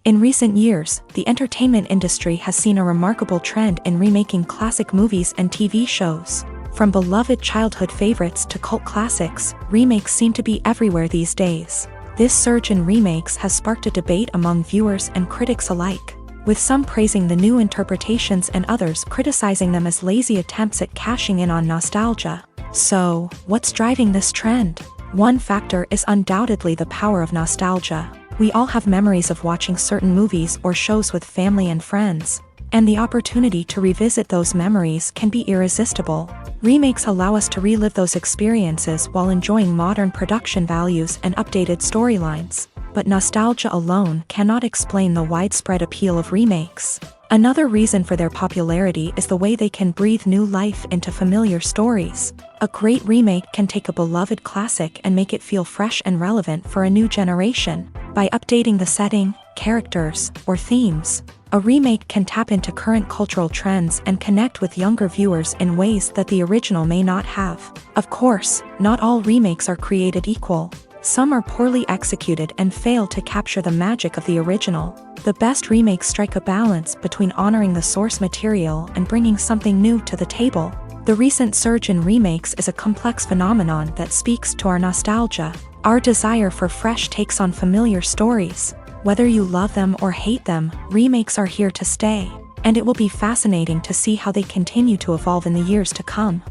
In recent years, the entertainment industry has seen a remarkable trend in remaking classic movies and TV shows. From beloved childhood favorites to cult classics, remakes seem to be everywhere these days. This surge in remakes has sparked a debate among viewers and critics alike, with some praising the new interpretations and others criticizing them as lazy attempts at cashing in on nostalgia. So, what's driving this trend? One factor is undoubtedly the power of nostalgia. We all have memories of watching certain movies or shows with family and friends, and the opportunity to revisit those memories can be irresistible. Remakes allow us to relive those experiences while enjoying modern production values and updated storylines. But nostalgia alone cannot explain the widespread appeal of remakes. Another reason for their popularity is the way they can breathe new life into familiar stories. A great remake can take a beloved classic and make it feel fresh and relevant for a new generation. By updating the setting, characters, or themes. A remake can tap into current cultural trends and connect with younger viewers in ways that the original may not have. Of course, not all remakes are created equal. Some are poorly executed and fail to capture the magic of the original. The best remakes strike a balance between honoring the source material and bringing something new to the table. The recent surge in remakes is a complex phenomenon that speaks to our nostalgia, our desire for fresh takes on familiar stories. Whether you love them or hate them, remakes are here to stay, and it will be fascinating to see how they continue to evolve in the years to come.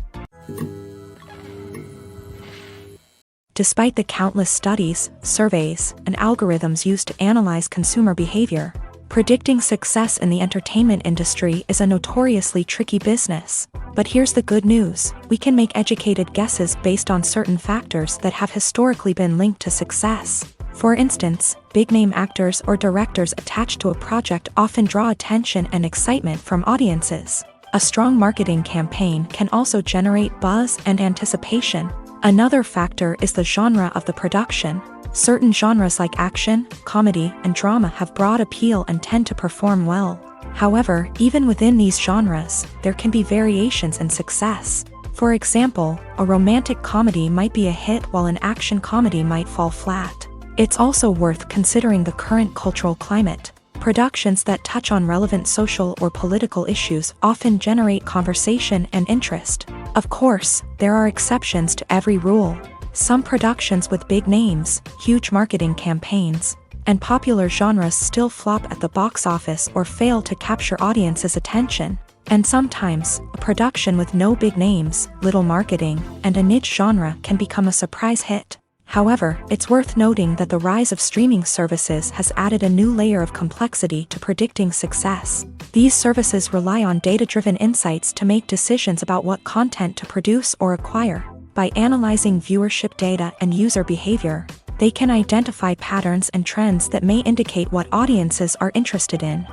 Despite the countless studies, surveys, and algorithms used to analyze consumer behavior, predicting success in the entertainment industry is a notoriously tricky business. But here's the good news: we can make educated guesses based on certain factors that have historically been linked to success. For instance, big-name actors or directors attached to a project often draw attention and excitement from audiences. A strong marketing campaign can also generate buzz and anticipation. Another factor is the genre of the production. Certain genres like action, comedy, and drama have broad appeal and tend to perform well. However, even within these genres, there can be variations in success. For example, a romantic comedy might be a hit while an action comedy might fall flat. It's also worth considering the current cultural climate. Productions that touch on relevant social or political issues often generate conversation and interest. Of course, there are exceptions to every rule. Some productions with big names, huge marketing campaigns, and popular genres still flop at the box office or fail to capture audiences' attention. And sometimes, a production with no big names, little marketing, and a niche genre can become a surprise hit. However, it's worth noting that the rise of streaming services has added a new layer of complexity to predicting success. These services rely on data-driven insights to make decisions about what content to produce or acquire. By analyzing viewership data and user behavior, they can identify patterns and trends that may indicate what audiences are interested in.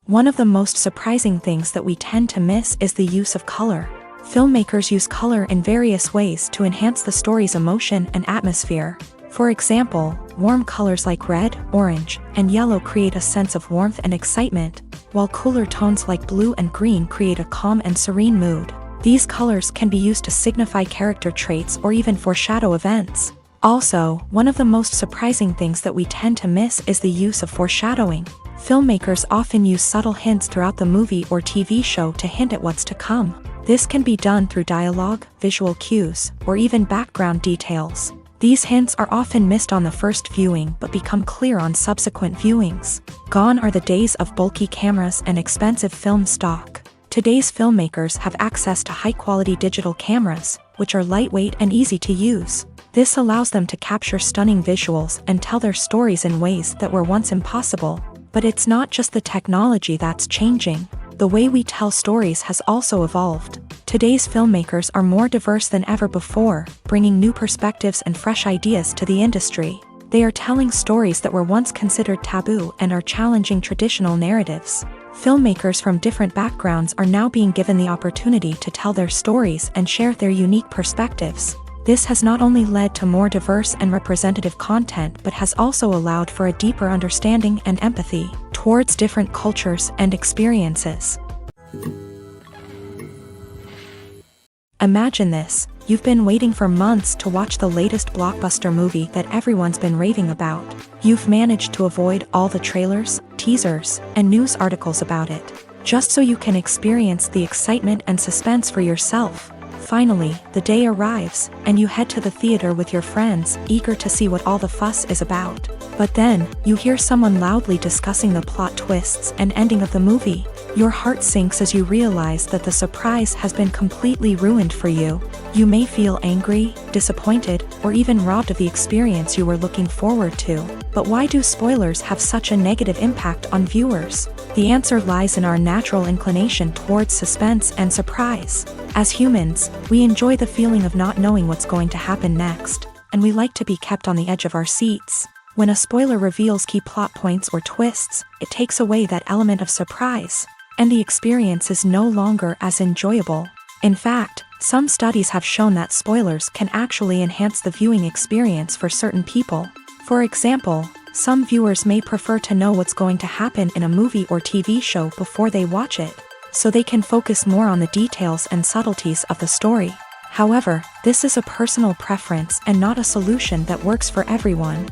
One of the most surprising things that we tend to miss is the use of color. Filmmakers use color in various ways to enhance the story's emotion and atmosphere. For example, warm colors like red, orange, and yellow create a sense of warmth and excitement, while cooler tones like blue and green create a calm and serene mood. These colors can be used to signify character traits or even foreshadow events. Also, one of the most surprising things that we tend to miss is the use of foreshadowing. Filmmakers often use subtle hints throughout the movie or TV show to hint at what's to come. This can be done through dialogue, visual cues, or even background details. These hints are often missed on the first viewing but become clear on subsequent viewings. Gone are the days of bulky cameras and expensive film stock. Today's filmmakers have access to high-quality digital cameras, which are lightweight and easy to use. This allows them to capture stunning visuals and tell their stories in ways that were once impossible. But it's not just the technology that's changing. The way we tell stories has also evolved. Today's filmmakers are more diverse than ever before, bringing new perspectives and fresh ideas to the industry. They are telling stories that were once considered taboo and are challenging traditional narratives. Filmmakers from different backgrounds are now being given the opportunity to tell their stories and share their unique perspectives. This has not only led to more diverse and representative content but has also allowed for a deeper understanding and empathy towards different cultures and experiences. Imagine this: you've been waiting for months to watch the latest blockbuster movie that everyone's been raving about. You've managed to avoid all the trailers, teasers, and news articles about it, just so you can experience the excitement and suspense for yourself. Finally, the day arrives, and you head to the theater with your friends, eager to see what all the fuss is about. But then, you hear someone loudly discussing the plot twists and ending of the movie. Your heart sinks as you realize that the surprise has been completely ruined for you. You may feel angry, disappointed, or even robbed of the experience you were looking forward to. But why do spoilers have such a negative impact on viewers? The answer lies in our natural inclination towards suspense and surprise. As humans, we enjoy the feeling of not knowing what's going to happen next, and we like to be kept on the edge of our seats. When a spoiler reveals key plot points or twists, it takes away that element of surprise, and the experience is no longer as enjoyable. In fact, some studies have shown that spoilers can actually enhance the viewing experience for certain people. For example, some viewers may prefer to know what's going to happen in a movie or TV show before they watch it, so they can focus more on the details and subtleties of the story. However, this is a personal preference and not a solution that works for everyone.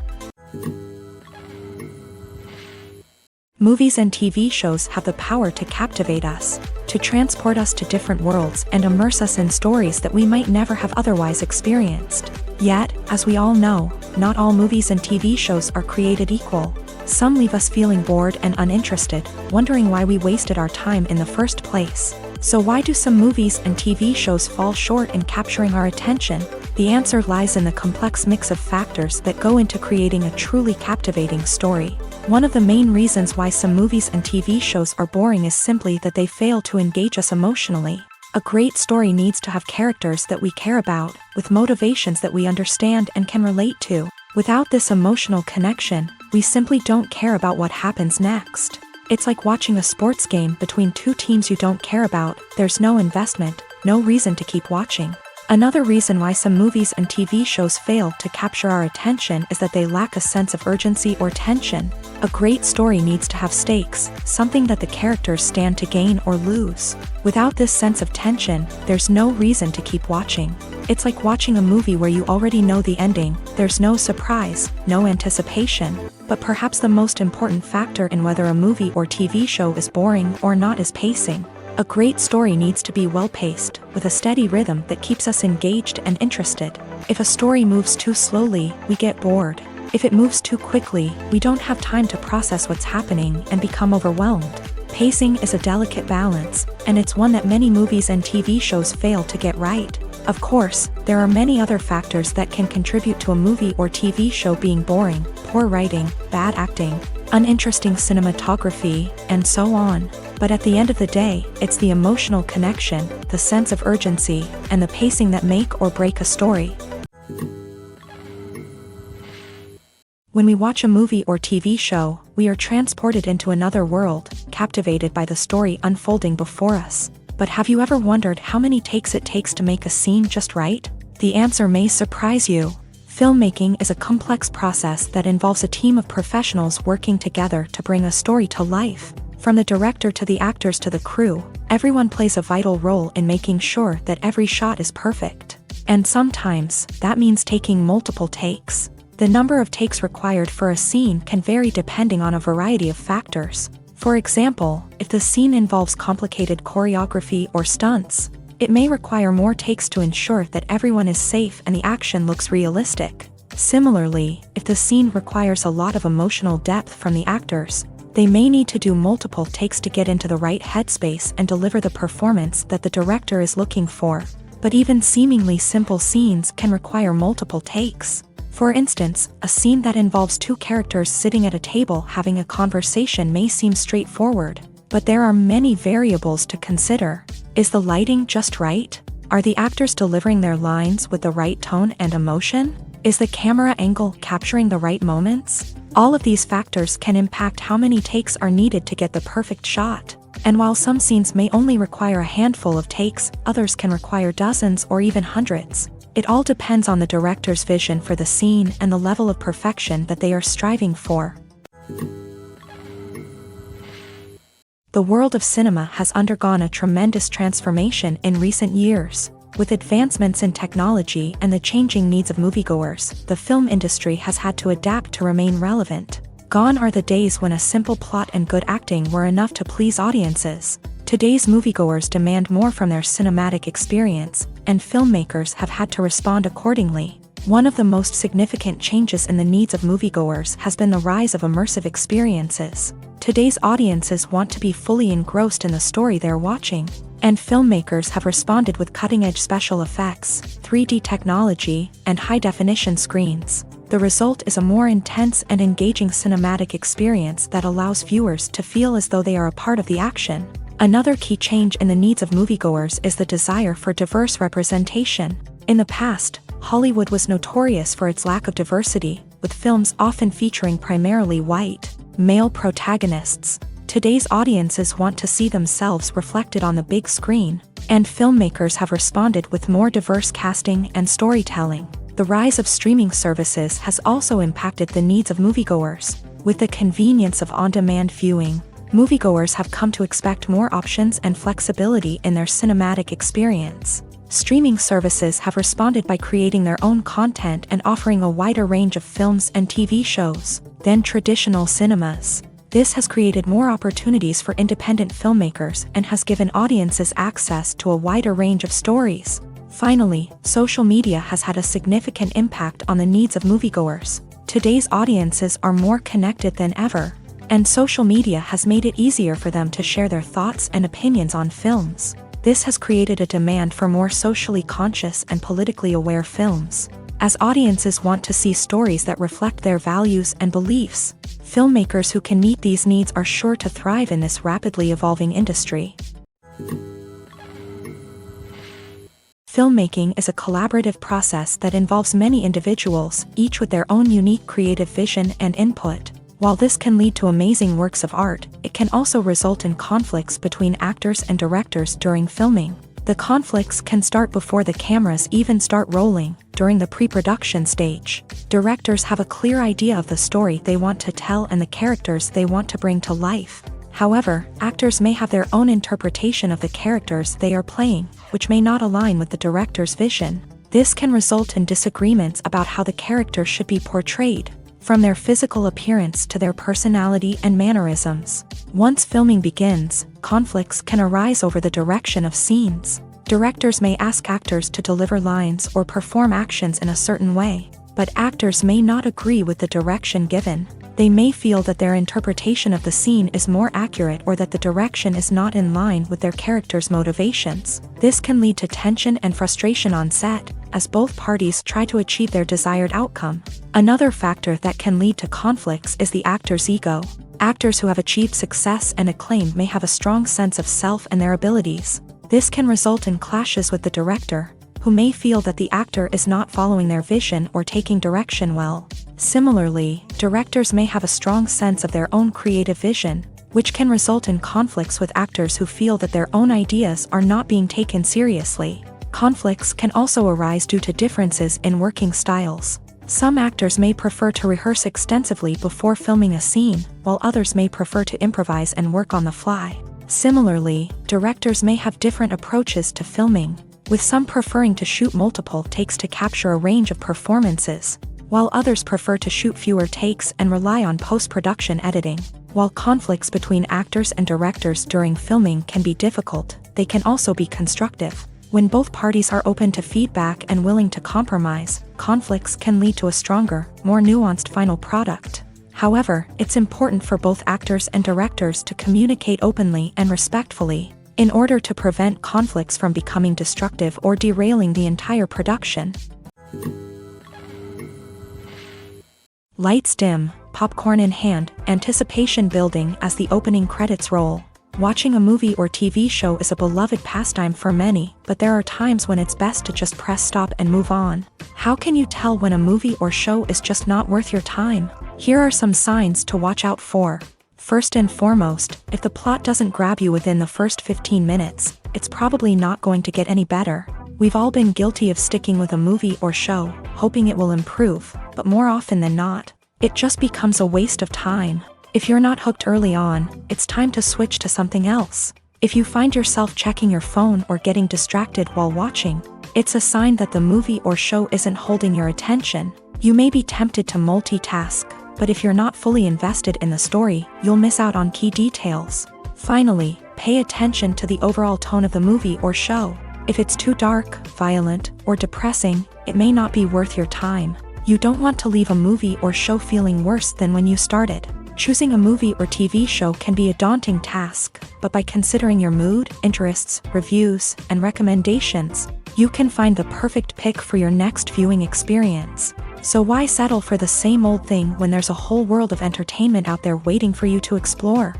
Movies and TV shows have the power to captivate us, to transport us to different worlds and immerse us in stories that we might never have otherwise experienced. Yet, as we all know, not all movies and TV shows are created equal. Some leave us feeling bored and uninterested, wondering why we wasted our time in the first place. So why do some movies and TV shows fall short in capturing our attention? The answer lies in the complex mix of factors that go into creating a truly captivating story. One of the main reasons why some movies and TV shows are boring is simply that they fail to engage us emotionally. A great story needs to have characters that we care about, with motivations that we understand and can relate to. Without this emotional connection, we simply don't care about what happens next. It's like watching a sports game between two teams you don't care about. There's no investment, no reason to keep watching. Another reason why some movies and TV shows fail to capture our attention is that they lack a sense of urgency or tension. A great story needs to have stakes, something that the characters stand to gain or lose. Without this sense of tension, there's no reason to keep watching. It's like watching a movie where you already know the ending. There's no surprise, no anticipation. But perhaps the most important factor in whether a movie or TV show is boring or not is pacing. A great story needs to be well-paced, with a steady rhythm that keeps us engaged and interested. If a story moves too slowly, we get bored. If it moves too quickly, we don't have time to process what's happening and become overwhelmed. Pacing is a delicate balance, and it's one that many movies and TV shows fail to get right. Of course, there are many other factors that can contribute to a movie or TV show being boring: poor writing, bad acting, uninteresting cinematography, and so on. But at the end of the day, it's the emotional connection, the sense of urgency, and the pacing that make or break a story. When we watch a movie or TV show, we are transported into another world, captivated by the story unfolding before us. But have you ever wondered how many takes it takes to make a scene just right? The answer may surprise you. Filmmaking is a complex process that involves a team of professionals working together to bring a story to life. From the director to the actors to the crew, everyone plays a vital role in making sure that every shot is perfect. And sometimes, that means taking multiple takes. The number of takes required for a scene can vary depending on a variety of factors. For example, if the scene involves complicated choreography or stunts, it may require more takes to ensure that everyone is safe and the action looks realistic. Similarly, if the scene requires a lot of emotional depth from the actors, they may need to do multiple takes to get into the right headspace and deliver the performance that the director is looking for. But even seemingly simple scenes can require multiple takes. For instance, a scene that involves two characters sitting at a table having a conversation may seem straightforward, but there are many variables to consider. Is the lighting just right? Are the actors delivering their lines with the right tone and emotion? Is the camera angle capturing the right moments? All of these factors can impact how many takes are needed to get the perfect shot. And while some scenes may only require a handful of takes, others can require dozens or even hundreds. It all depends on the director's vision for the scene and the level of perfection that they are striving for. The world of cinema has undergone a tremendous transformation in recent years. With advancements in technology and the changing needs of moviegoers, the film industry has had to adapt to remain relevant. Gone are the days when a simple plot and good acting were enough to please audiences. Today's moviegoers demand more from their cinematic experience, and filmmakers have had to respond accordingly. One of the most significant changes in the needs of moviegoers has been the rise of immersive experiences. Today's audiences want to be fully engrossed in the story they're watching, and filmmakers have responded with cutting-edge special effects, 3D technology, and high-definition screens. The result is a more intense and engaging cinematic experience that allows viewers to feel as though they are a part of the action. Another key change in the needs of moviegoers is the desire for diverse representation. In the past, Hollywood was notorious for its lack of diversity, with films often featuring primarily white, male protagonists. Today's audiences want to see themselves reflected on the big screen, and filmmakers have responded with more diverse casting and storytelling. The rise of streaming services has also impacted the needs of moviegoers. With the convenience of on-demand viewing, moviegoers have come to expect more options and flexibility in their cinematic experience. Streaming services have responded by creating their own content and offering a wider range of films and TV shows than traditional cinemas. This has created more opportunities for independent filmmakers and has given audiences access to a wider range of stories. Finally, social media has had a significant impact on the needs of moviegoers. Today's audiences are more connected than ever, and social media has made it easier for them to share their thoughts and opinions on films. This has created a demand for more socially conscious and politically aware films. As audiences want to see stories that reflect their values and beliefs, filmmakers who can meet these needs are sure to thrive in this rapidly evolving industry. Filmmaking is a collaborative process that involves many individuals, each with their own unique creative vision and input. While this can lead to amazing works of art, it can also result in conflicts between actors and directors during filming. The conflicts can start before the cameras even start rolling, during the pre-production stage. Directors have a clear idea of the story they want to tell and the characters they want to bring to life. However, actors may have their own interpretation of the characters they are playing, which may not align with the director's vision. This can result in disagreements about how the character should be portrayed, from their physical appearance to their personality and mannerisms. Once filming begins, conflicts can arise over the direction of scenes. Directors may ask actors to deliver lines or perform actions in a certain way, but actors may not agree with the direction given. They may feel that their interpretation of the scene is more accurate or that the direction is not in line with their character's motivations. This can lead to tension and frustration on set, as both parties try to achieve their desired outcome. Another factor that can lead to conflicts is the actor's ego. Actors who have achieved success and acclaim may have a strong sense of self and their abilities. This can result in clashes with the director, who may feel that the actor is not following their vision or taking direction well. Similarly, directors may have a strong sense of their own creative vision, which can result in conflicts with actors who feel that their own ideas are not being taken seriously. Conflicts can also arise due to differences in working styles. Some actors may prefer to rehearse extensively before filming a scene, while others may prefer to improvise and work on the fly. Similarly, directors may have different approaches to filming, with some preferring to shoot multiple takes to capture a range of performances, while others prefer to shoot fewer takes and rely on post-production editing. While conflicts between actors and directors during filming can be difficult, they can also be constructive. When both parties are open to feedback and willing to compromise, conflicts can lead to a stronger, more nuanced final product. However, it's important for both actors and directors to communicate openly and respectfully, in order to prevent conflicts from becoming destructive or derailing the entire production. Lights dim, popcorn in hand, anticipation building as the opening credits roll. Watching a movie or TV show is a beloved pastime for many, but there are times when it's best to just press stop and move on. How can you tell when a movie or show is just not worth your time? Here are some signs to watch out for. First and foremost, if the plot doesn't grab you within the first 15 minutes, it's probably not going to get any better. We've all been guilty of sticking with a movie or show, hoping it will improve, but more often than not, it just becomes a waste of time. If you're not hooked early on, it's time to switch to something else. If you find yourself checking your phone or getting distracted while watching, it's a sign that the movie or show isn't holding your attention. You may be tempted to multitask, but if you're not fully invested in the story, you'll miss out on key details. Finally, pay attention to the overall tone of the movie or show. If it's too dark, violent, or depressing, it may not be worth your time. You don't want to leave a movie or show feeling worse than when you started. Choosing a movie or TV show can be a daunting task, but by considering your mood, interests, reviews, and recommendations, you can find the perfect pick for your next viewing experience. So why settle for the same old thing when there's a whole world of entertainment out there waiting for you to explore?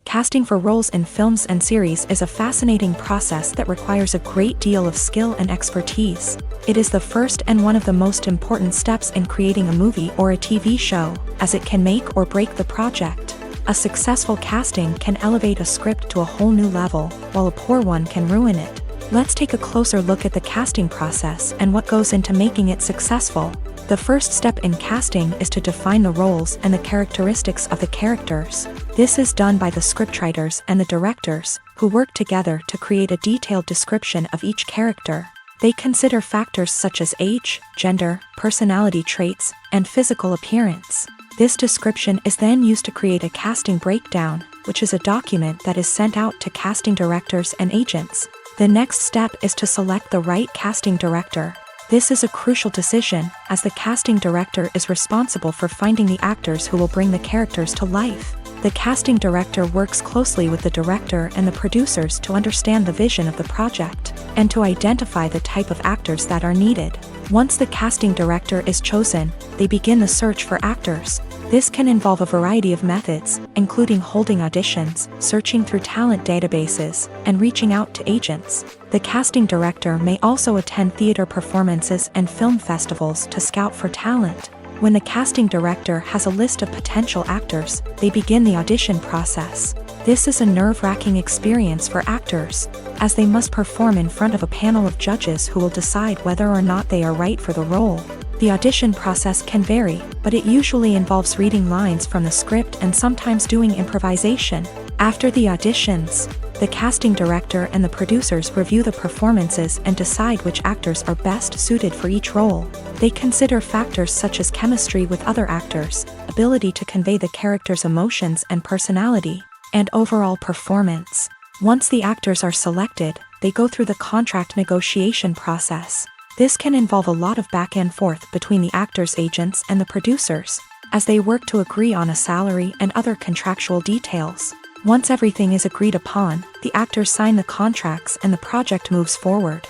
Casting for roles in films and series is a fascinating process that requires a great deal of skill and expertise. It is the first and one of the most important steps in creating a movie or a TV show, as it can make or break the project. A successful casting can elevate a script to a whole new level, while a poor one can ruin it. Let's take a closer look at the casting process and what goes into making it successful. The first step in casting is to define the roles and the characteristics of the characters. This is done by the scriptwriters and the directors, who work together to create a detailed description of each character. They consider factors such as age, gender, personality traits, and physical appearance. This description is then used to create a casting breakdown, which is a document that is sent out to casting directors and agents. The next step is to select the right casting director. This is a crucial decision, as the casting director is responsible for finding the actors who will bring the characters to life. The casting director works closely with the director and the producers to understand the vision of the project, and to identify the type of actors that are needed. Once the casting director is chosen, they begin the search for actors. This can involve a variety of methods, including holding auditions, searching through talent databases, and reaching out to agents. The casting director may also attend theater performances and film festivals to scout for talent. When the casting director has a list of potential actors, they begin the audition process. This is a nerve-wracking experience for actors, as they must perform in front of a panel of judges who will decide whether or not they are right for the role. The audition process can vary, but it usually involves reading lines from the script and sometimes doing improvisation. After the auditions, the casting director and the producers review the performances and decide which actors are best suited for each role. They consider factors such as chemistry with other actors, ability to convey the character's emotions and personality, and overall performance. Once the actors are selected, they go through the contract negotiation process. This can involve a lot of back and forth between the actors' agents and the producers, as they work to agree on a salary and other contractual details. Once everything is agreed upon, the actors sign the contracts and the project moves forward.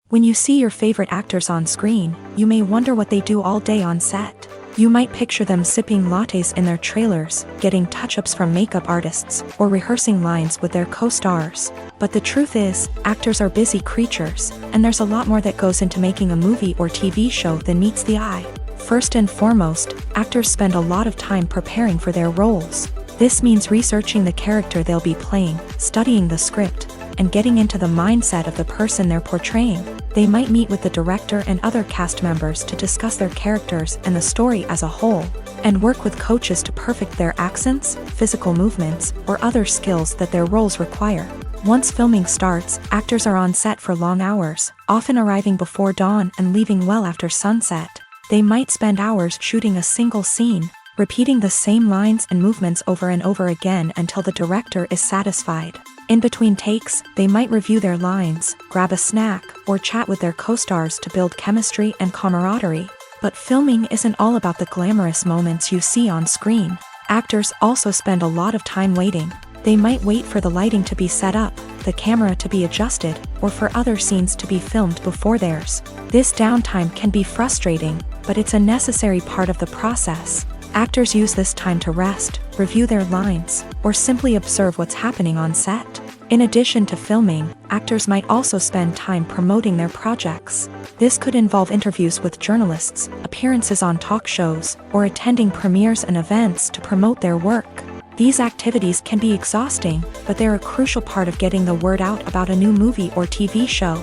When you see your favorite actors on screen, you may wonder what they do all day on set. You might picture them sipping lattes in their trailers, getting touch-ups from makeup artists, or rehearsing lines with their co-stars. But the truth is, actors are busy creatures, and there's a lot more that goes into making a movie or TV show than meets the eye. First and foremost, actors spend a lot of time preparing for their roles. This means researching the character they'll be playing, studying the script, and getting into the mindset of the person they're portraying. They might meet with the director and other cast members to discuss their characters and the story as a whole, and work with coaches to perfect their accents, physical movements, or other skills that their roles require. Once filming starts, actors are on set for long hours, often arriving before dawn and leaving well after sunset. They might spend hours shooting a single scene, repeating the same lines and movements over and over again until the director is satisfied. In between takes, they might review their lines, grab a snack, or chat with their co-stars to build chemistry and camaraderie. But filming isn't all about the glamorous moments you see on screen. Actors also spend a lot of time waiting. They might wait for the lighting to be set up, the camera to be adjusted, or for other scenes to be filmed before theirs. This downtime can be frustrating, but it's a necessary part of the process. Actors use this time to rest, review their lines, or simply observe what's happening on set. In addition to filming, actors might also spend time promoting their projects. This could involve interviews with journalists, appearances on talk shows, or attending premieres and events to promote their work. These activities can be exhausting, but they're a crucial part of getting the word out about a new movie or TV show.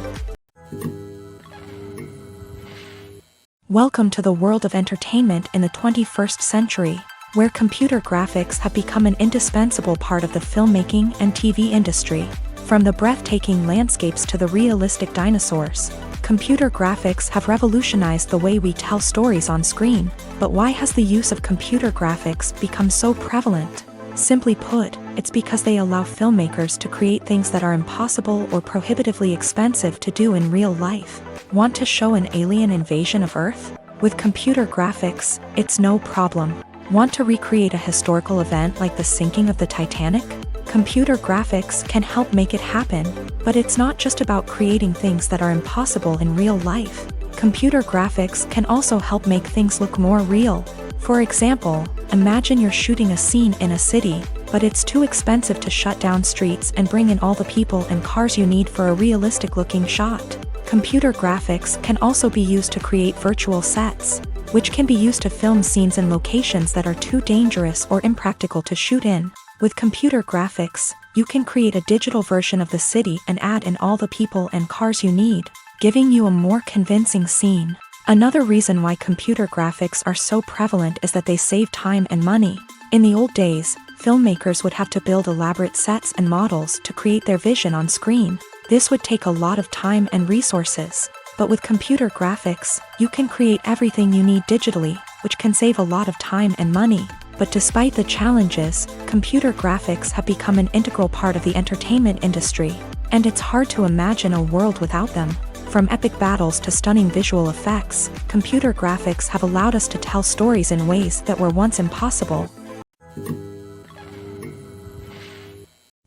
Welcome to the world of entertainment in the 21st century, where computer graphics have become an indispensable part of the filmmaking and TV industry. From the breathtaking landscapes to the realistic dinosaurs, computer graphics have revolutionized the way we tell stories on screen. But why has the use of computer graphics become so prevalent? Simply put, it's because they allow filmmakers to create things that are impossible or prohibitively expensive to do in real life. Want to show an alien invasion of Earth? With computer graphics, it's no problem. Want to recreate a historical event like the sinking of the Titanic? Computer graphics can help make it happen, but it's not just about creating things that are impossible in real life. Computer graphics can also help make things look more real. For example, imagine you're shooting a scene in a city, but it's too expensive to shut down streets and bring in all the people and cars you need for a realistic-looking shot. Computer graphics can also be used to create virtual sets, which can be used to film scenes in locations that are too dangerous or impractical to shoot in. With computer graphics, you can create a digital version of the city and add in all the people and cars you need, giving you a more convincing scene. Another reason why computer graphics are so prevalent is that they save time and money. In the old days, filmmakers would have to build elaborate sets and models to create their vision on screen. This would take a lot of time and resources. But with computer graphics, you can create everything you need digitally, which can save a lot of time and money. But despite the challenges, computer graphics have become an integral part of the entertainment industry, and it's hard to imagine a world without them. From epic battles to stunning visual effects, computer graphics have allowed us to tell stories in ways that were once impossible.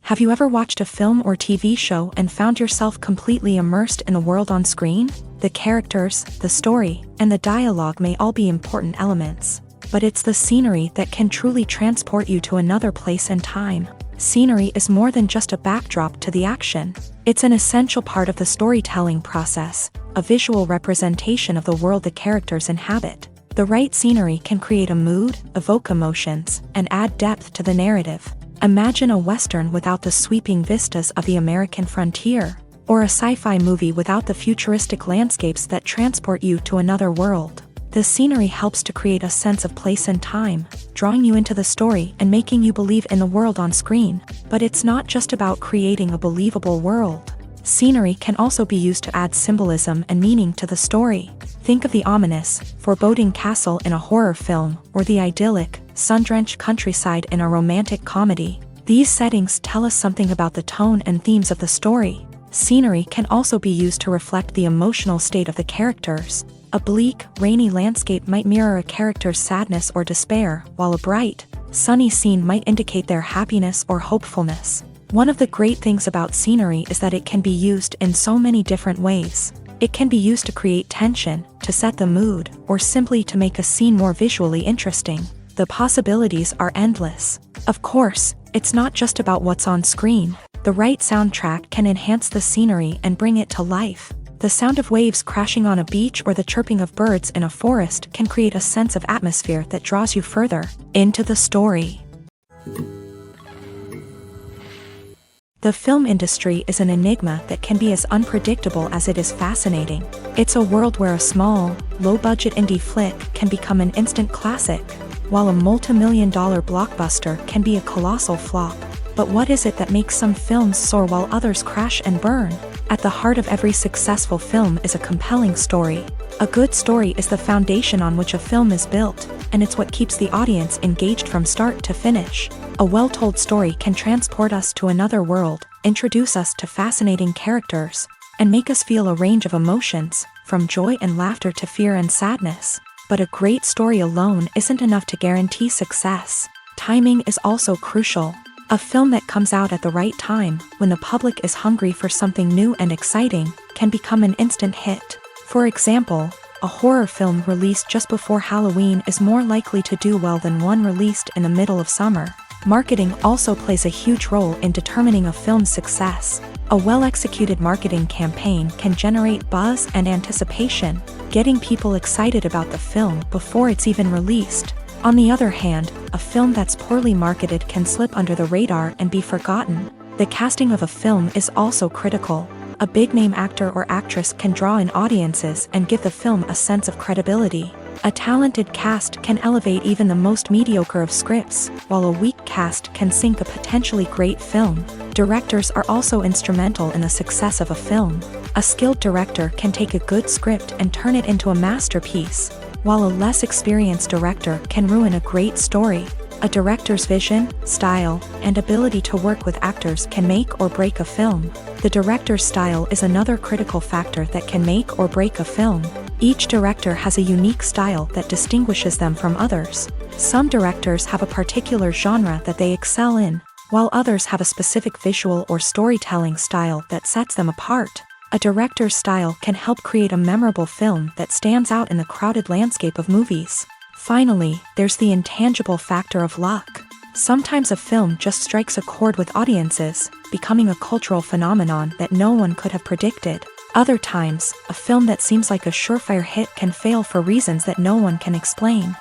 Have you ever watched a film or TV show and found yourself completely immersed in the world on screen? The characters, the story, and the dialogue may all be important elements, but it's the scenery that can truly transport you to another place and time. Scenery is more than just a backdrop to the action. It's an essential part of the storytelling process, a visual representation of the world the characters inhabit. The right scenery can create a mood, evoke emotions, and add depth to the narrative. Imagine a Western without the sweeping vistas of the American frontier, or a sci-fi movie without the futuristic landscapes that transport you to another world. The scenery helps to create a sense of place and time, drawing you into the story and making you believe in the world on screen. But it's not just about creating a believable world. Scenery can also be used to add symbolism and meaning to the story. Think of the ominous, foreboding castle in a horror film, or the idyllic, sun-drenched countryside in a romantic comedy. These settings tell us something about the tone and themes of the story. Scenery can also be used to reflect the emotional state of the characters. A bleak, rainy landscape might mirror a character's sadness or despair, while a bright, sunny scene might indicate their happiness or hopefulness. One of the great things about scenery is that it can be used in so many different ways. It can be used to create tension, to set the mood, or simply to make a scene more visually interesting. The possibilities are endless. Of course, it's not just about what's on screen. The right soundtrack can enhance the scenery and bring it to life. The sound of waves crashing on a beach or the chirping of birds in a forest can create a sense of atmosphere that draws you further into the story. The film industry is an enigma that can be as unpredictable as it is fascinating. It's a world where a small, low-budget indie flick can become an instant classic, while a multi-million-dollar blockbuster can be a colossal flop. But what is it that makes some films soar while others crash and burn? At the heart of every successful film is a compelling story. A good story is the foundation on which a film is built, and it's what keeps the audience engaged from start to finish. A well-told story can transport us to another world, introduce us to fascinating characters, and make us feel a range of emotions, from joy and laughter to fear and sadness. But a great story alone isn't enough to guarantee success. Timing is also crucial. A film that comes out at the right time, when the public is hungry for something new and exciting, can become an instant hit. For example, a horror film released just before Halloween is more likely to do well than one released in the middle of summer. Marketing also plays a huge role in determining a film's success. A well-executed marketing campaign can generate buzz and anticipation, getting people excited about the film before it's even released. On the other hand, a film that's poorly marketed can slip under the radar and be forgotten. The casting of a film is also critical. A big-name actor or actress can draw in audiences and give the film a sense of credibility. A talented cast can elevate even the most mediocre of scripts, while a weak cast can sink a potentially great film. Directors are also instrumental in the success of a film. A skilled director can take a good script and turn it into a masterpiece, while a less experienced director can ruin a great story. A director's vision, style, and ability to work with actors can make or break a film. The director's style is another critical factor that can make or break a film. Each director has a unique style that distinguishes them from others. Some directors have a particular genre that they excel in, while others have a specific visual or storytelling style that sets them apart. A director's style can help create a memorable film that stands out in the crowded landscape of movies. Finally, there's the intangible factor of luck. Sometimes a film just strikes a chord with audiences, becoming a cultural phenomenon that no one could have predicted. Other times, a film that seems like a surefire hit can fail for reasons that no one can explain.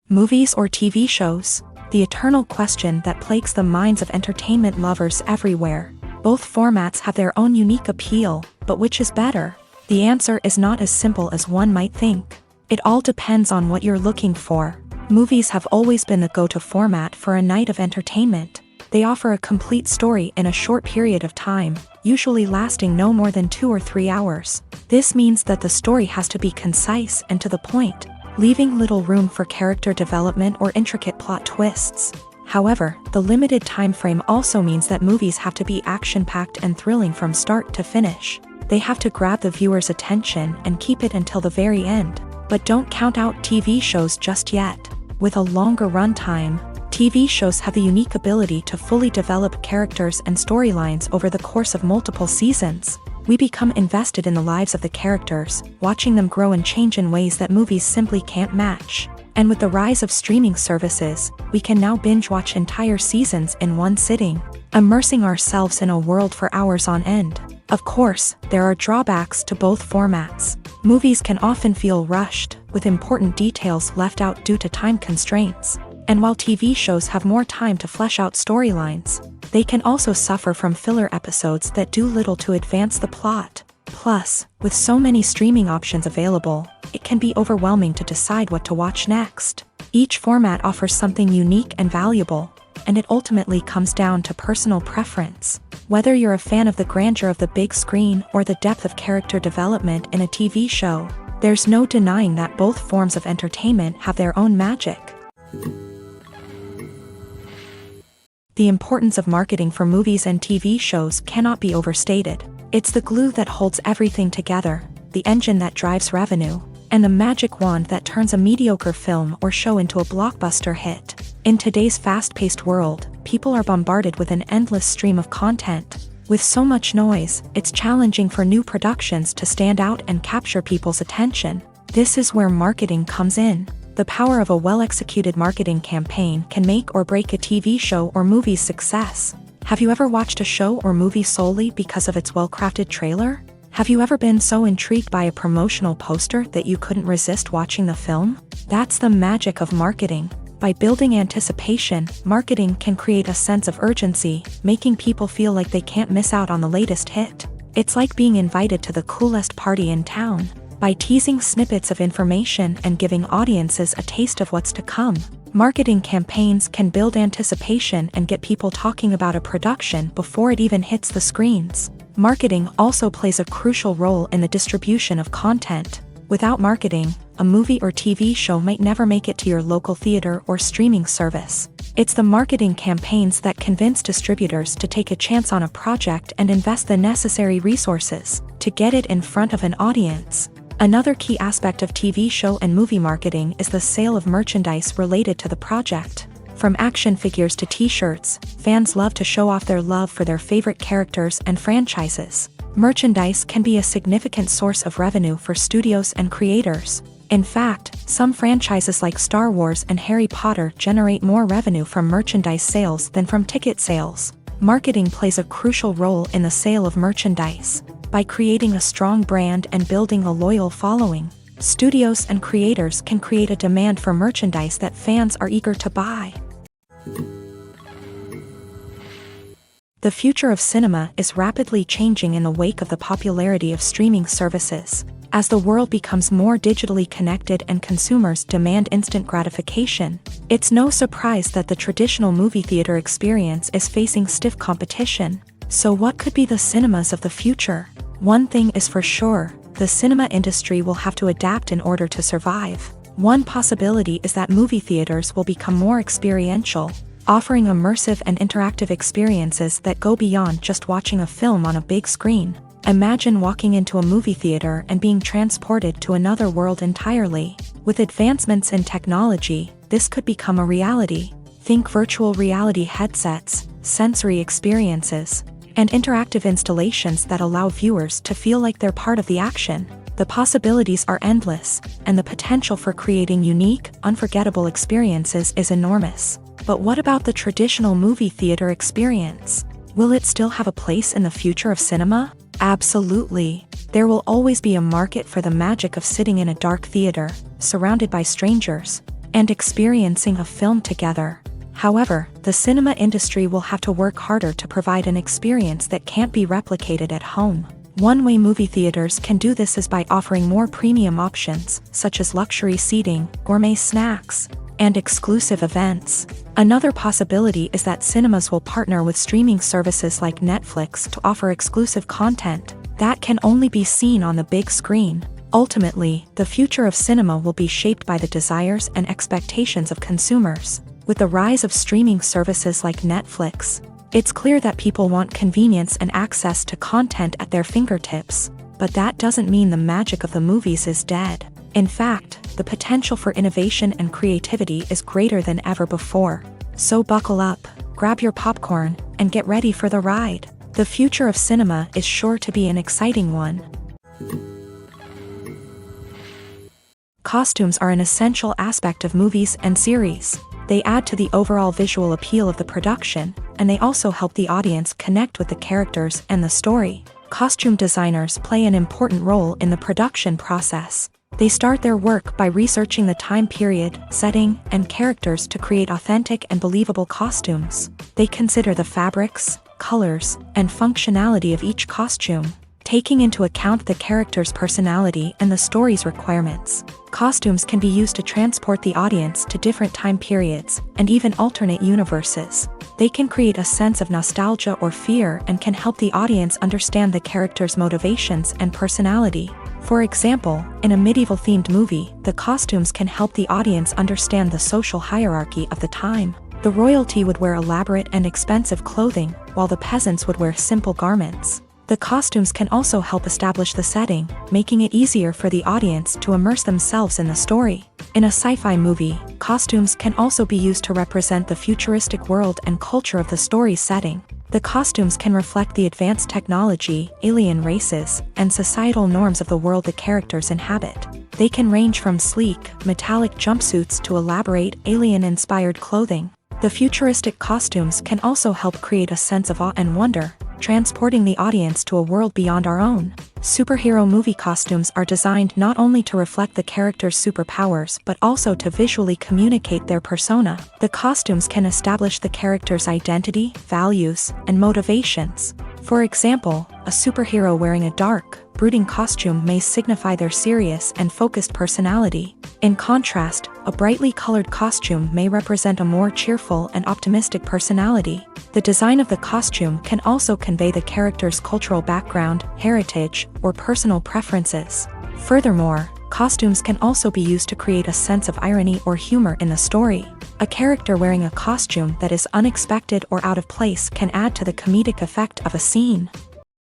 Movies or TV shows? the eternal question that plagues the minds of entertainment lovers everywhere. Both formats have their own unique appeal, but which is better? The answer is not as simple as one might think. It all depends on what you're looking for. Movies have always been the go-to format for a night of entertainment. They offer a complete story in a short period of time, usually lasting no more than 2 or 3 hours. This means that the story has to be concise and to the point, leaving little room for character development or intricate plot twists. However, the limited time frame also means that movies have to be action-packed and thrilling from start to finish. They have to grab the viewer's attention and keep it until the very end. But don't count out TV shows just yet. With a longer runtime, TV shows have the unique ability to fully develop characters and storylines over the course of multiple seasons. We become invested in the lives of the characters, watching them grow and change in ways that movies simply can't match. And with the rise of streaming services, we can now binge-watch entire seasons in one sitting, immersing ourselves in a world for hours on end. Of course, there are drawbacks to both formats. Movies can often feel rushed, with important details left out due to time constraints. And while TV shows have more time to flesh out storylines, they can also suffer from filler episodes that do little to advance the plot. Plus, with so many streaming options available, it can be overwhelming to decide what to watch next. Each format offers something unique and valuable, and it ultimately comes down to personal preference. Whether you're a fan of the grandeur of the big screen or the depth of character development in a TV show, there's no denying that both forms of entertainment have their own magic. The importance of marketing for movies and TV shows cannot be overstated. It's the glue that holds everything together, the engine that drives revenue, and the magic wand that turns a mediocre film or show into a blockbuster hit. In today's fast-paced world, people are bombarded with an endless stream of content. With so much noise, it's challenging for new productions to stand out and capture people's attention. This is where marketing comes in. The power of a well-executed marketing campaign can make or break a TV show or movie's success. Have you ever watched a show or movie solely because of its well-crafted trailer? Have you ever been so intrigued by a promotional poster that you couldn't resist watching the film? That's the magic of marketing. By building anticipation, marketing can create a sense of urgency, making people feel like they can't miss out on the latest hit. It's like being invited to the coolest party in town. By teasing snippets of information and giving audiences a taste of what's to come, marketing campaigns can build anticipation and get people talking about a production before it even hits the screens. Marketing also plays a crucial role in the distribution of content. Without marketing, a movie or TV show might never make it to your local theater or streaming service. It's the marketing campaigns that convince distributors to take a chance on a project and invest the necessary resources to get it in front of an audience. Another key aspect of TV show and movie marketing is the sale of merchandise related to the project. From action figures to t-shirts, fans love to show off their love for their favorite characters and franchises. Merchandise can be a significant source of revenue for studios and creators. In fact, some franchises like Star Wars and Harry Potter generate more revenue from merchandise sales than from ticket sales. Marketing plays a crucial role in the sale of merchandise. By creating a strong brand and building a loyal following, studios and creators can create a demand for merchandise that fans are eager to buy. The future of cinema is rapidly changing in the wake of the popularity of streaming services. As the world becomes more digitally connected and consumers demand instant gratification, it's no surprise that the traditional movie theater experience is facing stiff competition. So what could be the cinemas of the future? One thing is for sure, the cinema industry will have to adapt in order to survive. One possibility is that movie theaters will become more experiential, offering immersive and interactive experiences that go beyond just watching a film on a big screen. Imagine walking into a movie theater and being transported to another world entirely. With advancements in technology, this could become a reality. Think virtual reality headsets, sensory experiences, and interactive installations that allow viewers to feel like they're part of the action. The possibilities are endless, and the potential for creating unique, unforgettable experiences is enormous. But what about the traditional movie theater experience? Will it still have a place in the future of cinema? Absolutely. There will always be a market for the magic of sitting in a dark theater, surrounded by strangers, and experiencing a film together. However, the cinema industry will have to work harder to provide an experience that can't be replicated at home. One way movie theaters can do this is by offering more premium options, such as luxury seating, gourmet snacks, and exclusive events. Another possibility is that cinemas will partner with streaming services like Netflix to offer exclusive content that can only be seen on the big screen. Ultimately, the future of cinema will be shaped by the desires and expectations of consumers. With the rise of streaming services like Netflix, it's clear that people want convenience and access to content at their fingertips. But that doesn't mean the magic of the movies is dead. In fact, the potential for innovation and creativity is greater than ever before. So buckle up, grab your popcorn, and get ready for the ride. The future of cinema is sure to be an exciting one. Costumes are an essential aspect of movies and series. They add to the overall visual appeal of the production, and they also help the audience connect with the characters and the story. Costume designers play an important role in the production process. They start their work by researching the time period, setting, and characters to create authentic and believable costumes. They consider the fabrics, colors, and functionality of each costume, taking into account the character's personality and the story's requirements. Costumes can be used to transport the audience to different time periods and even alternate universes. They can create a sense of nostalgia or fear and can help the audience understand the character's motivations and personality. For example, in a medieval-themed movie, the costumes can help the audience understand the social hierarchy of the time. The royalty would wear elaborate and expensive clothing, while the peasants would wear simple garments. The costumes can also help establish the setting, making it easier for the audience to immerse themselves in the story. In a sci-fi movie, costumes can also be used to represent the futuristic world and culture of the story's setting. The costumes can reflect the advanced technology, alien races, and societal norms of the world the characters inhabit. They can range from sleek, metallic jumpsuits to elaborate, alien-inspired clothing. The futuristic costumes can also help create a sense of awe and wonder, transporting the audience to a world beyond our own. Superhero movie costumes are designed not only to reflect the character's superpowers but also to visually communicate their persona. The costumes can establish the character's identity, values, and motivations. For example, a superhero wearing a dark, brooding costume may signify their serious and focused personality. In contrast, a brightly colored costume may represent a more cheerful and optimistic personality. The design of the costume can also convey the character's cultural background, heritage, or personal preferences. Furthermore, costumes can also be used to create a sense of irony or humor in the story. A character wearing a costume that is unexpected or out of place can add to the comedic effect of a scene.